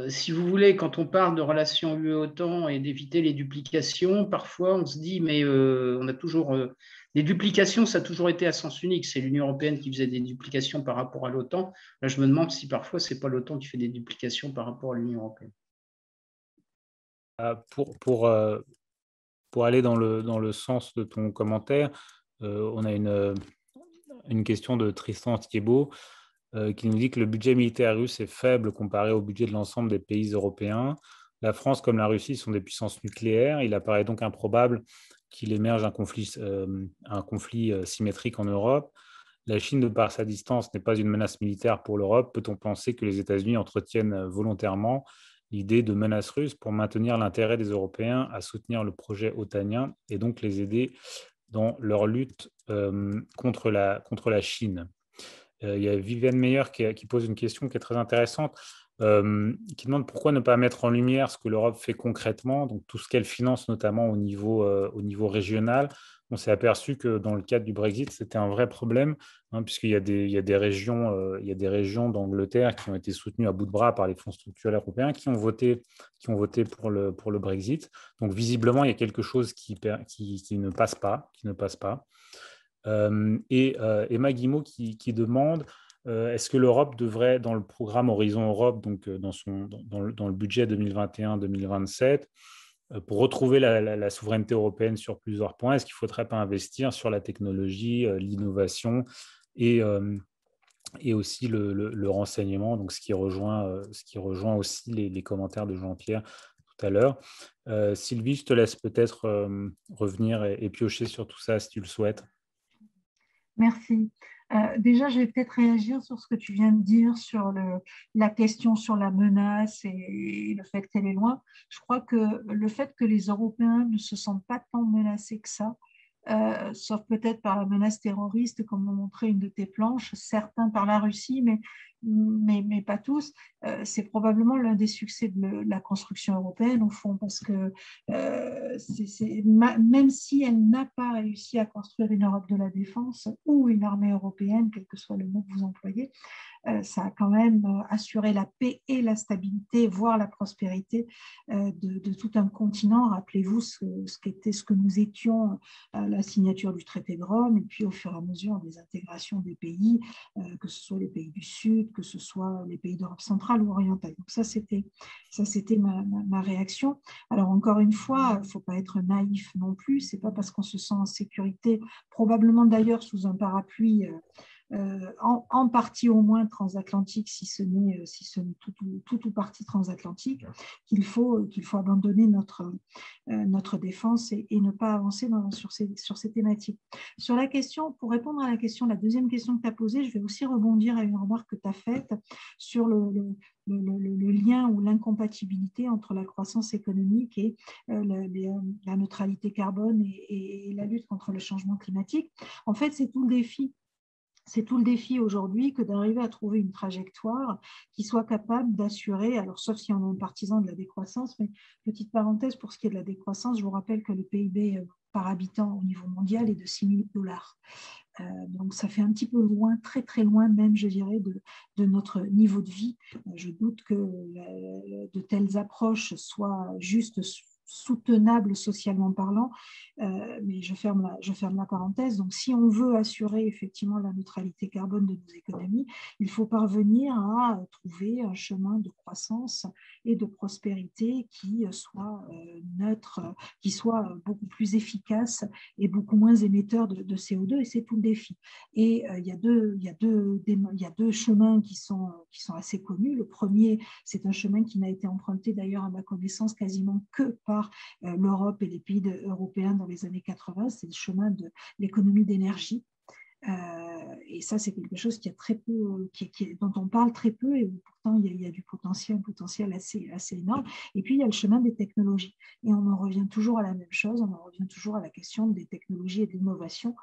si vous voulez, quand on parle de relations UE-OTAN et d'éviter les duplications, parfois on se dit, mais on a toujours… les duplications, ça a toujours été à sens unique. C'est l'Union européenne qui faisait des duplications par rapport à l'OTAN. Là, je me demande si parfois, ce n'est pas l'OTAN qui fait des duplications par rapport à l'Union européenne. Pour aller dans le sens de ton commentaire, on a une question de Tristan Thiebaud qui nous dit que le budget militaire russe est faible comparé au budget de l'ensemble des pays européens. La France comme la Russie sont des puissances nucléaires. Il apparaît donc improbable qu'il émerge un conflit symétrique en Europe. La Chine, de par sa distance, n'est pas une menace militaire pour l'Europe. Peut-on penser que les États-Unis entretiennent volontairement l'idée de menace russe pour maintenir l'intérêt des Européens à soutenir le projet otanien et donc les aider dans leur lutte contre la Chine? Il y a Viviane Meyer qui pose une question qui est très intéressante, qui demande pourquoi ne pas mettre en lumière ce que l'Europe fait concrètement, donc tout ce qu'elle finance notamment au niveau régional. On s'est aperçu que dans le cadre du Brexit, c'était un vrai problème, puisqu'il y a des régions d'Angleterre qui ont été soutenues à bout de bras par les fonds structurels européens, qui ont voté pour le Brexit. Donc visiblement, il y a quelque chose qui ne passe pas. Et Emma Guimau qui demande est-ce que l'Europe devrait, dans le programme Horizon Europe, donc dans le budget 2021-2027, pour retrouver la souveraineté européenne sur plusieurs points, est-ce qu'il ne faudrait pas investir sur la technologie, l'innovation et aussi le renseignement, donc ce qui rejoint aussi les commentaires de Jean-Pierre tout à l'heure. Sylvie, je te laisse peut-être revenir et piocher sur tout ça si tu le souhaites. Merci. Déjà, je vais peut-être réagir sur ce que tu viens de dire sur la question sur la menace et le fait qu'elle est loin. Je crois que le fait que les Européens ne se sentent pas tant menacés que ça, sauf peut-être par la menace terroriste, comme l'ont montré une de tes planches, certains par la Russie, mais pas tous. C'est probablement l'un des succès de la construction européenne, au fond, parce que même si elle n'a pas réussi à construire une Europe de la défense ou une armée européenne, quel que soit le mot que vous employez, ça a quand même assuré la paix et la stabilité, voire la prospérité de tout un continent. Rappelez-vous ce que nous étions à la signature du traité de Rome, et puis au fur et à mesure des intégrations des pays, que ce soit les pays du Sud, que ce soit les pays d'Europe centrale ou orientale. Donc ça, c'était ma réaction. Alors encore une fois, il ne faut pas être naïf non plus. C'est pas parce qu'on se sent en sécurité, probablement d'ailleurs sous un parapluie en partie au moins transatlantique, si ce n'est tout ou partie transatlantique, qu'il faut abandonner notre défense et ne pas avancer sur ces thématiques. Sur la question, pour répondre à la deuxième question que tu as posée, je vais aussi rebondir à une remarque que tu as faite sur le lien ou l'incompatibilité entre la croissance économique et la neutralité carbone et la lutte contre le changement climatique. En fait, c'est tout le défi. C'est tout le défi aujourd'hui que d'arriver à trouver une trajectoire qui soit capable d'assurer, alors sauf si on est un partisan de la décroissance, mais petite parenthèse, pour ce qui est de la décroissance, je vous rappelle que le PIB par habitant au niveau mondial est de $6 000. Donc ça fait un petit peu loin, très très loin même, je dirais, de notre niveau de vie. Je doute que de telles approches soient juste soutenable socialement parlant, mais je ferme la parenthèse. Donc, si on veut assurer effectivement la neutralité carbone de nos économies, il faut parvenir à trouver un chemin de croissance et de prospérité qui soit neutre, qui soit beaucoup plus efficace et beaucoup moins émetteur de CO2, et c'est tout le défi. Et il y a deux chemins qui sont assez connus. Le premier, c'est un chemin qui n'a été emprunté d'ailleurs à ma connaissance quasiment que par l'Europe et les pays européens dans les années 80, c'est le chemin de l'économie d'énergie. Et ça, c'est quelque chose qui a très peu, dont on parle très peu, et pourtant il y a du potentiel, un potentiel assez énorme. Et puis il y a le chemin des technologies. Et on en revient toujours à la même chose, on en revient toujours à la question des technologies et de l'innovation.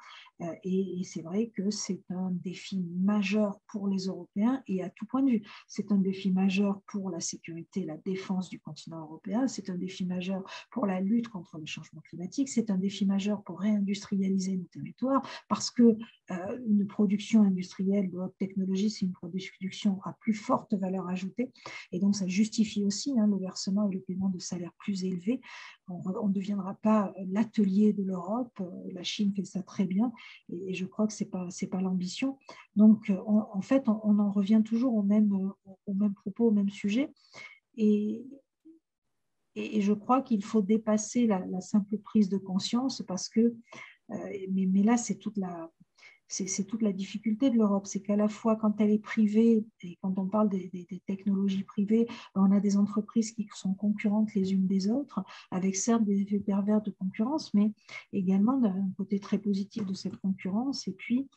Et c'est vrai que c'est un défi majeur pour les Européens et à tout point de vue. C'est un défi majeur pour la sécurité et la défense du continent européen. C'est un défi majeur pour la lutte contre le changement climatique. C'est un défi majeur pour réindustrialiser nos territoires, parce que une production industrielle de haute technologie, c'est une production à plus forte valeur ajoutée, et donc ça justifie aussi le versement et le paiement de salaires plus élevés. On ne deviendra pas l'atelier de l'Europe, la Chine fait ça très bien, et je crois que c'est pas l'ambition. Donc en fait, on en revient toujours au même propos, au même sujet, et je crois qu'il faut dépasser la simple prise de conscience, parce que mais là, c'est toute la difficulté de l'Europe, c'est qu'à la fois quand elle est privée, et quand on parle des technologies privées, on a des entreprises qui sont concurrentes les unes des autres, avec certes des effets pervers de concurrence, mais également un côté très positif de cette concurrence. Et puis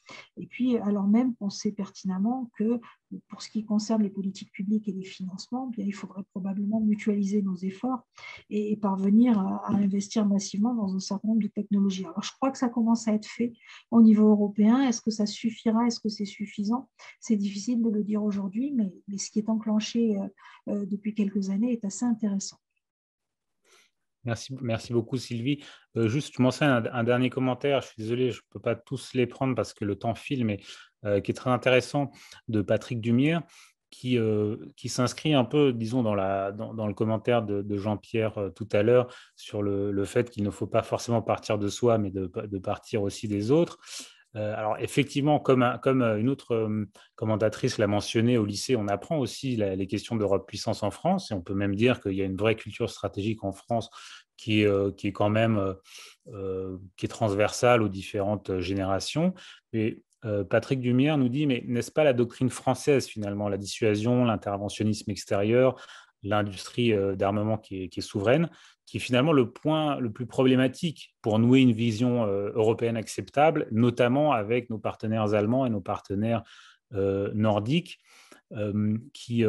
alors même qu'on sait pertinemment que pour ce qui concerne les politiques publiques et les financements, bien, il faudrait probablement mutualiser nos efforts et parvenir à investir massivement dans un certain nombre de technologies. Alors je crois que ça commence à être fait au niveau européen. Est-ce que ça suffira? Est-ce que c'est suffisant? C'est difficile de le dire aujourd'hui, mais ce qui est enclenché depuis quelques années est assez intéressant. Merci beaucoup, Sylvie. Juste, je mentionne un dernier commentaire. Je suis désolé, je ne peux pas tous les prendre parce que le temps file, mais qui est très intéressant, de Patrick Dumire, qui s'inscrit un peu, disons, dans le commentaire de Jean-Pierre tout à l'heure sur le fait qu'il ne faut pas forcément partir de soi, mais de partir aussi des autres. Alors effectivement, comme une autre commentatrice l'a mentionné, au lycée, on apprend aussi les questions d'Europe puissance en France, et on peut même dire qu'il y a une vraie culture stratégique en France qui est quand même qui est transversale aux différentes générations. Et Patrick Dumire nous dit, mais n'est-ce pas la doctrine française finalement, la dissuasion, l'interventionnisme extérieur, l'industrie d'armement qui est souveraine, qui est finalement le point le plus problématique pour nouer une vision européenne acceptable, notamment avec nos partenaires allemands et nos partenaires nordiques qui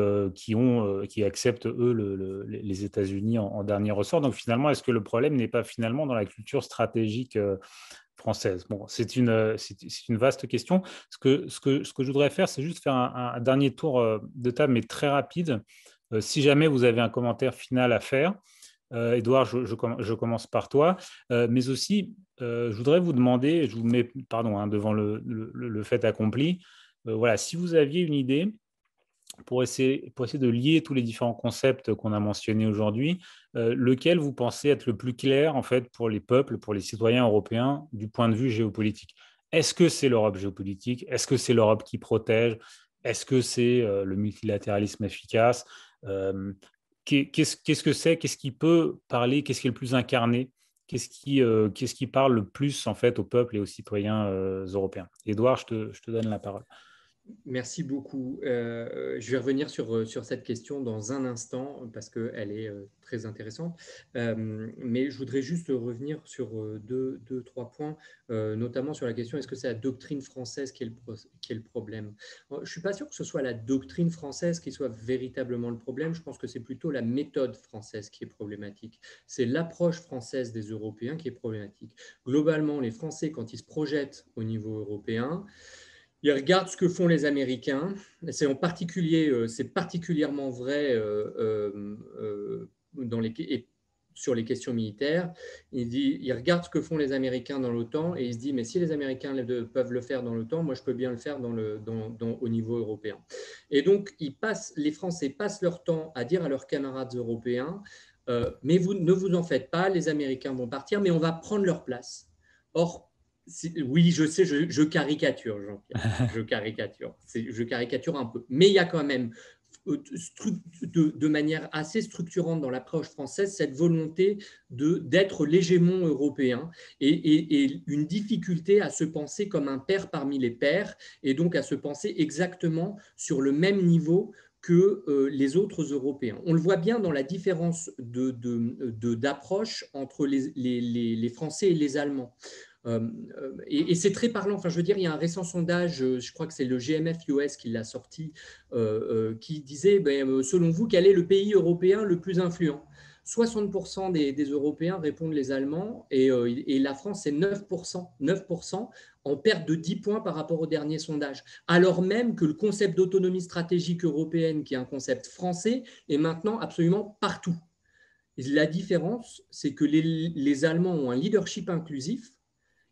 acceptent, eux, les États-Unis en dernier ressort. Donc finalement, est-ce que le problème n'est pas finalement dans la culture stratégique française? Bon, c'est une vaste question. Ce que je voudrais faire, c'est juste faire un dernier tour de table, mais très rapide. Si jamais vous avez un commentaire final à faire, Édouard, je commence par toi, mais aussi, je voudrais vous demander, je vous mets devant le fait accompli, voilà, si vous aviez une idée pour essayer de lier tous les différents concepts qu'on a mentionnés aujourd'hui, lequel vous pensez être le plus clair en fait pour les peuples, pour les citoyens européens du point de vue géopolitique? Est-ce que c'est l'Europe géopolitique? Est-ce que c'est l'Europe qui protège? Est-ce que c'est le multilatéralisme efficace? Qu'est-ce que c'est? Qu'est-ce qui peut parler? Qu'est-ce qui est le plus incarné? Qu'est-ce qui parle le plus en fait aux peuples et aux citoyens européens? Édouard, je te donne la parole. Merci beaucoup. Je vais revenir sur cette question dans un instant parce qu'elle est très intéressante. Mais je voudrais juste revenir sur trois points, notamment sur la question est-ce que c'est la doctrine française qui est le problème? Je ne suis pas sûr que ce soit la doctrine française qui soit véritablement le problème. Je pense que c'est plutôt la méthode française qui est problématique. C'est l'approche française des Européens qui est problématique. Globalement, les Français, quand ils se projettent au niveau européen, ils regardent ce que font les Américains. C'est particulièrement vrai sur les questions militaires. Il regarde ce que font les Américains dans l'OTAN et il se dit mais si les Américains peuvent le faire dans l'OTAN, moi je peux bien le faire au niveau européen. Et donc les Français passent leur temps à dire à leurs camarades européens mais vous ne vous en faites pas, les Américains vont partir, mais on va prendre leur place. Or, oui, je sais, je caricature, Jean-Pierre. Je caricature un peu. Mais il y a quand même, de manière assez structurante dans l'approche française, cette volonté d'être l'hégémon européen et une difficulté à se penser comme un père parmi les pairs et donc à se penser exactement sur le même niveau que les autres Européens. On le voit bien dans la différence d'approche entre les Français et les Allemands. Et c'est très parlant. Enfin, je veux dire, il y a un récent sondage, je crois que c'est le GMF US qui l'a sorti, qui disait, selon vous, quel est le pays européen le plus influent? 60% des Européens répondent les Allemands et la France, c'est 9% en perte de 10 points par rapport au dernier sondage. Alors même que le concept d'autonomie stratégique européenne, qui est un concept français, est maintenant absolument partout. Et la différence, c'est que les Allemands ont un leadership inclusif.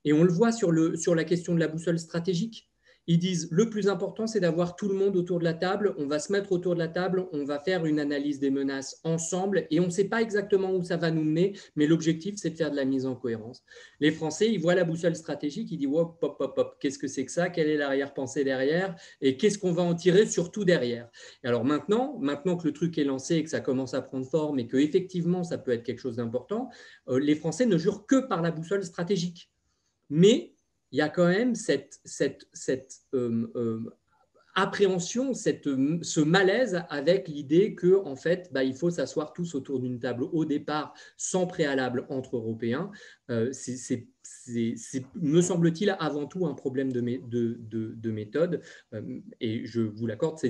Et on le voit sur la question de la boussole stratégique. Ils disent le plus important, c'est d'avoir tout le monde autour de la table. On va se mettre autour de la table, on va faire une analyse des menaces ensemble et on ne sait pas exactement où ça va nous mener, mais l'objectif, c'est de faire de la mise en cohérence. Les Français, ils voient la boussole stratégique, ils disent hop, hop, hop, hop, qu'est-ce que c'est que ça? Quelle est l'arrière-pensée derrière? Et qu'est-ce qu'on va en tirer surtout derrière? Et alors maintenant que le truc est lancé et que ça commence à prendre forme et qu'effectivement, ça peut être quelque chose d'important, les Français ne jurent que par la boussole stratégique. Mais il y a quand même cette appréhension, ce malaise avec l'idée qu'en fait, il faut s'asseoir tous autour d'une table au départ sans préalable entre Européens. C'est, me semble-t-il, avant tout un problème de méthode. Et je vous l'accorde,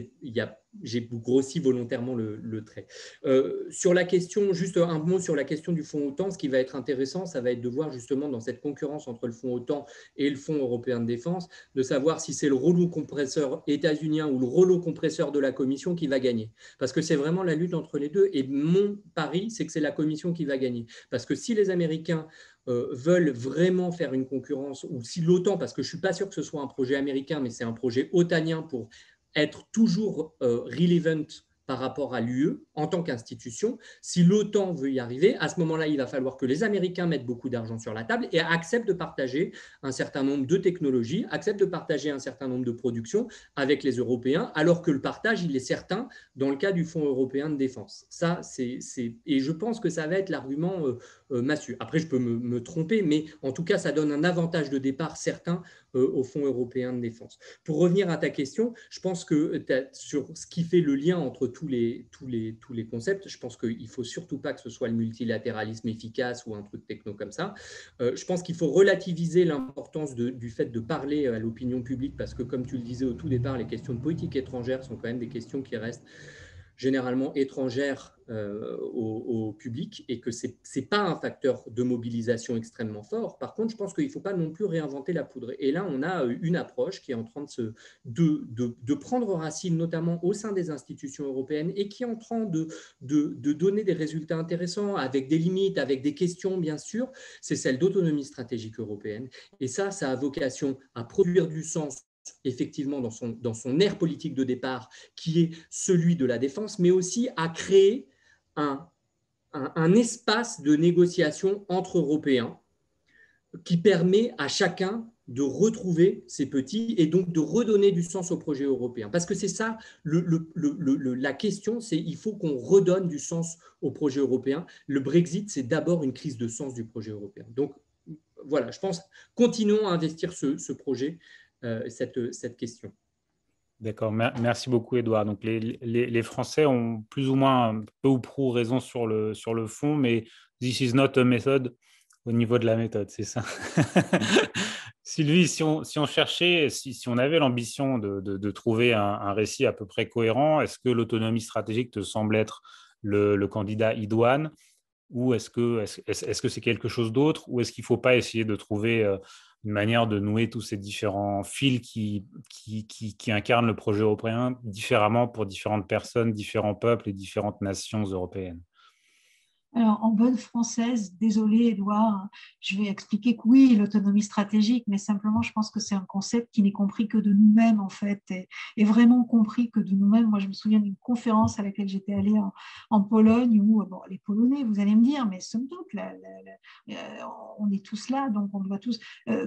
j'ai grossi volontairement le trait. Sur la question, juste un mot sur la question du fonds OTAN, ce qui va être intéressant, ça va être de voir justement dans cette concurrence entre le fonds OTAN et le fonds européen de défense, de savoir si c'est le rouleau compresseur états-unien ou le rouleau compresseur de la Commission qui va gagner. Parce que c'est vraiment la lutte entre les deux. Et mon pari, c'est que c'est la Commission qui va gagner. Parce que si les Américains veulent vraiment faire une concurrence, ou si l'OTAN, parce que je ne suis pas sûr que ce soit un projet américain, mais c'est un projet otanien pour être toujours relevant par rapport à l'UE en tant qu'institution. Si l'OTAN veut y arriver, à ce moment-là, il va falloir que les Américains mettent beaucoup d'argent sur la table et acceptent de partager un certain nombre de technologies, acceptent de partager un certain nombre de productions avec les Européens, alors que le partage, il est certain dans le cas du Fonds européen de défense. Ça, et je pense que ça va être l'argument massue. Après, je peux me tromper, mais en tout cas, ça donne un avantage de départ certain au Fonds européen de défense. Pour revenir à ta question, je pense que sur ce qui fait le lien entre tous les concepts. Je pense qu'il ne faut surtout pas que ce soit le multilatéralisme efficace ou un truc techno comme ça. Je pense qu'il faut relativiser l'importance du fait de parler à l'opinion publique parce que, comme tu le disais au tout départ, les questions de politique étrangère sont quand même des questions qui restent généralement étrangères au public et que ce n'est pas un facteur de mobilisation extrêmement fort. Par contre, je pense qu'il ne faut pas non plus réinventer la poudre. Et là, on a une approche qui est en train de prendre racine, notamment au sein des institutions européennes et qui est en train de donner des résultats intéressants avec des limites, avec des questions, bien sûr. C'est celle d'autonomie stratégique européenne. Et ça a vocation à produire du sens effectivement dans son aire politique de départ, qui est celui de la défense, mais aussi à créer un espace de négociation entre Européens qui permet à chacun de retrouver ses petits et donc de redonner du sens au projet européen. Parce que c'est ça, la question, c'est il faut qu'on redonne du sens au projet européen. Le Brexit, c'est d'abord une crise de sens du projet européen. Donc voilà, je pense, continuons à investir ce projet, cette question. D'accord, merci beaucoup, Edouard. Donc, les Français ont plus ou moins peu ou prou raison sur le fond, mais this is not a method au niveau de la méthode, c'est ça. Sylvie, si on cherchait, si on avait l'ambition de trouver un récit à peu près cohérent, est-ce que l'autonomie stratégique te semble être le candidat idoine ou est-ce que c'est quelque chose d'autre ou est-ce qu'il ne faut pas essayer de trouver une manière de nouer tous ces différents fils qui incarnent le projet européen différemment pour différentes personnes, différents peuples et différentes nations européennes? Alors, en bonne française, désolé Edouard, je vais expliquer que oui, l'autonomie stratégique, mais simplement, je pense que c'est un concept qui n'est compris que de nous-mêmes, en fait, et vraiment compris que de nous-mêmes. Moi, je me souviens d'une conférence à laquelle j'étais allée en Pologne, où, bon, les Polonais, vous allez me dire, mais somme toute, on est tous là, donc on doit tous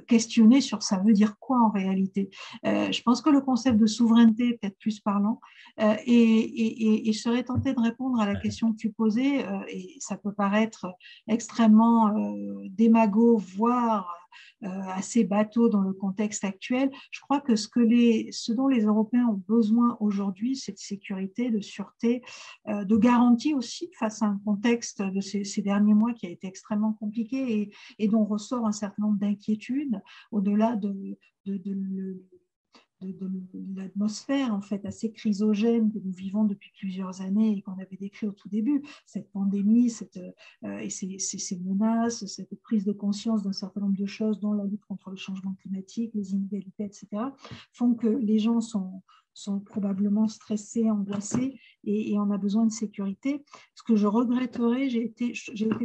questionner sur ça veut dire quoi en réalité. Je pense que le concept de souveraineté est peut-être plus parlant, et je serais tentée de répondre à la question que tu posais, et ça peut paraître extrêmement démago, voire assez bateau dans le contexte actuel. Je crois que ce dont les Européens ont besoin aujourd'hui, c'est de sécurité, de sûreté, de garantie aussi face à un contexte de ces derniers mois qui a été extrêmement compliqué et dont ressort un certain nombre d'inquiétudes au-delà de l'atmosphère en fait assez chrysogène que nous vivons depuis plusieurs années et qu'on avait décrit au tout début, cette pandémie et ces menaces, cette prise de conscience d'un certain nombre de choses, dont la lutte contre le changement climatique, les inégalités, etc., font que les gens sont probablement stressés, angoissés et on a besoin de sécurité. Ce que je regretterais, j'ai été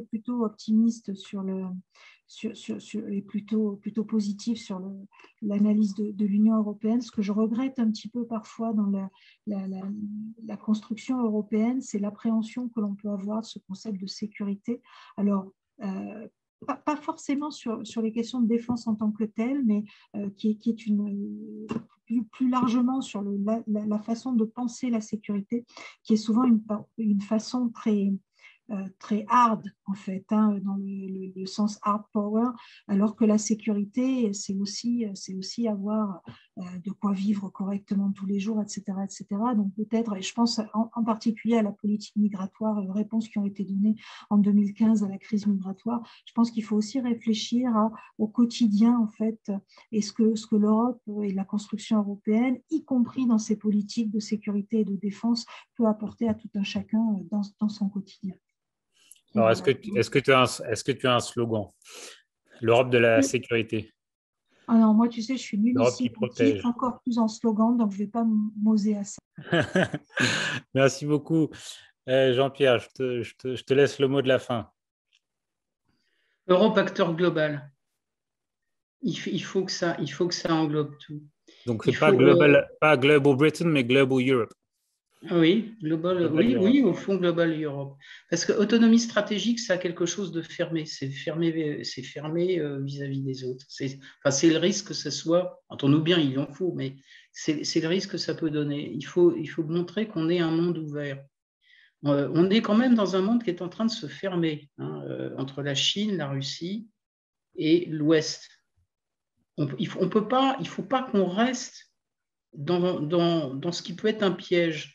plutôt optimiste et plutôt positif sur l'analyse de l'Union européenne. Ce que je regrette un petit peu parfois dans la construction européenne, c'est l'appréhension que l'on peut avoir de ce concept de sécurité. Alors, pas forcément sur les questions de défense en tant que telles, mais qui est plus largement sur la façon de penser la sécurité, qui est souvent une façon très hard, en fait, dans le sens hard power, alors que la sécurité, c'est aussi avoir de quoi vivre correctement tous les jours, etc. etc. Donc peut-être, et je pense en particulier à la politique migratoire, aux réponses qui ont été données en 2015 à la crise migratoire, je pense qu'il faut aussi réfléchir au quotidien, en fait, et ce que l'Europe et la construction européenne, y compris dans ses politiques de sécurité et de défense, peut apporter à tout un chacun dans son quotidien. Alors, est-ce que tu as un slogan? L'Europe de la sécurité. Ah non, moi, tu sais, je suis nulle L'Europe ici, qui protège. encore plus en slogan, donc je ne vais pas m'oser à ça. Merci beaucoup. Jean-Pierre, je te laisse le mot de la fin. Europe acteur global. Il faut que ça englobe tout. Donc, ce n'est pas Global Britain, mais Global Europe. Oui, oui, au fond, Global Europe. Parce que autonomie stratégique, ça a quelque chose de fermé. C'est fermé vis-à-vis des autres. C'est le risque que ce soit, entendons-nous bien, il en faut, mais c'est le risque que ça peut donner. Il faut montrer qu'on est un monde ouvert. On est quand même dans un monde qui est en train de se fermer, entre la Chine, la Russie et l'Ouest. Il faut pas qu'on reste dans ce qui peut être un piège.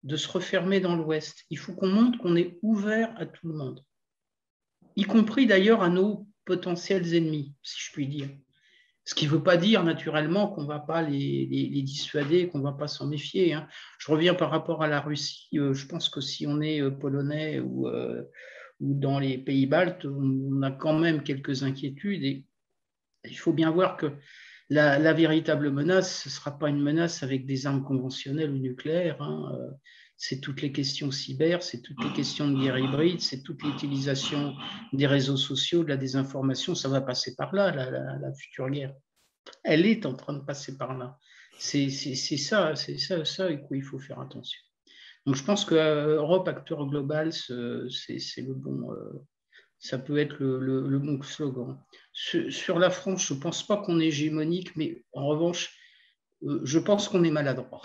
de se refermer dans l'Ouest. Il faut qu'on montre qu'on est ouvert à tout le monde, y compris d'ailleurs à nos potentiels ennemis, si je puis dire. Ce qui ne veut pas dire naturellement qu'on ne va pas les dissuader, qu'on ne va pas s'en méfier. Hein. Je reviens par rapport à la Russie. Je pense que si on est polonais ou dans les pays baltes, on a quand même quelques inquiétudes. Et il faut bien voir que la véritable menace, ce ne sera pas une menace avec des armes conventionnelles ou nucléaires. Hein. C'est toutes les questions cyber, c'est toutes les questions de guerre hybride, c'est toute l'utilisation des réseaux sociaux, de la désinformation. Ça va passer par là, la future guerre. Elle est en train de passer par là. C'est ça et quoi il faut faire attention. Donc je pense que Europe acteur global, c'est le bon. Ça peut être le bon slogan. Sur la France, je ne pense pas qu'on est hégémonique, mais en revanche, je pense qu'on est maladroit.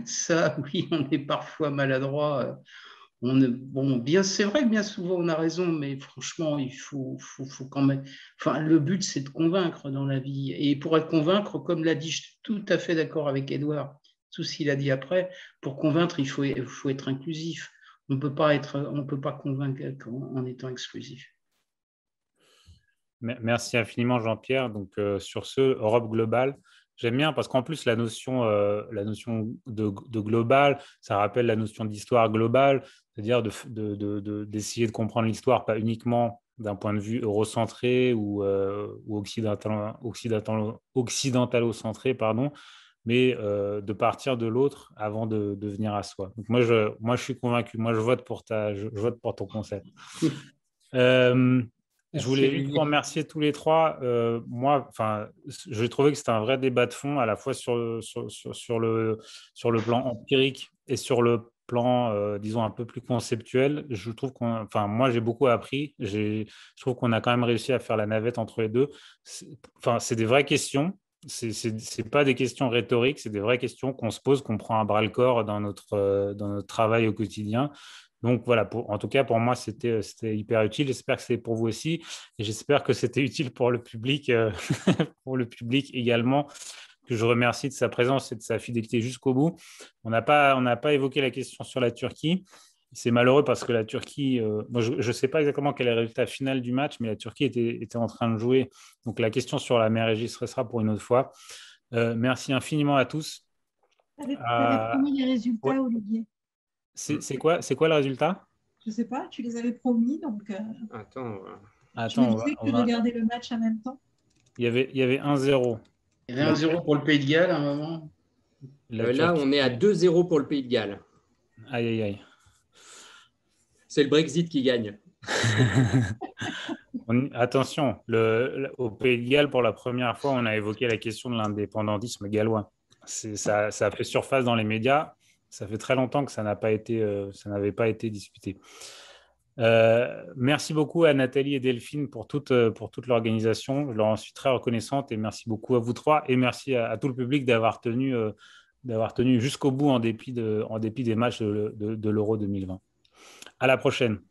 Ça, oui, on est parfois maladroit. C'est vrai que bien souvent on a raison, mais franchement, il faut quand même. Enfin, le but, c'est de convaincre dans la vie. Et pour être convaincre, comme l'a dit, je suis tout à fait d'accord avec Édouard, tout ce qu'il a dit après, pour convaincre, il faut être inclusif. On ne peut pas convaincre en étant exclusif. Merci infiniment, Jean-Pierre. Donc, sur ce, Europe globale, j'aime bien parce qu'en plus, la notion de global, ça rappelle la notion d'histoire globale, c'est-à-dire d'essayer de comprendre l'histoire, pas uniquement d'un point de vue eurocentré ou occidentalo-centré, pardon, mais de partir de l'autre avant de venir à soi. Donc moi, je suis convaincu. Moi, je vote pour ton concept. Je voulais vous remercier tous les trois. Moi, j'ai trouvé que c'était un vrai débat de fond, à la fois sur le plan empirique et sur le plan, disons, un peu plus conceptuel. Je trouve moi, j'ai beaucoup appris. Je trouve qu'on a quand même réussi à faire la navette entre les deux. C'est des vraies questions. C'est pas des questions rhétoriques, c'est des vraies questions qu'on se pose, qu'on prend à bras-le-corps dans notre travail au quotidien. Donc voilà, en tout cas pour moi c'était hyper utile. J'espère que c'est pour vous aussi, et j'espère que c'était utile pour le public, pour le public également, que je remercie de sa présence et de sa fidélité jusqu'au bout. On n'a pas évoqué la question sur la Turquie. C'est malheureux parce que la Turquie, moi, je ne sais pas exactement quel est le résultat final du match, mais la Turquie était en train de jouer. Donc la question sur la mer Égée sera pour une autre fois. Merci infiniment à tous. Tu avais promis les résultats, ouais. Olivier. C'est quoi le résultat? Je ne sais pas, tu les avais promis, donc. Attends, tu me disais que tu regardais le match en même temps. Il y avait 1-0. Il y avait 1-0 pour le Pays de Galles à un moment. Là, on est à 2-0 pour le Pays de Galles. Aïe, aïe, aïe. C'est le Brexit qui gagne. Attention, au Pays de Galles, pour la première fois, on a évoqué la question de l'indépendantisme gallois. Ça a fait surface dans les médias. Ça fait très longtemps que ça n'avait pas été discuté. Merci beaucoup à Nathalie et Delphine pour toute l'organisation. Je leur en suis très reconnaissante et merci beaucoup à vous trois et merci à tout le public d'avoir tenu jusqu'au bout en dépit des matchs de l'Euro 2020. À la prochaine.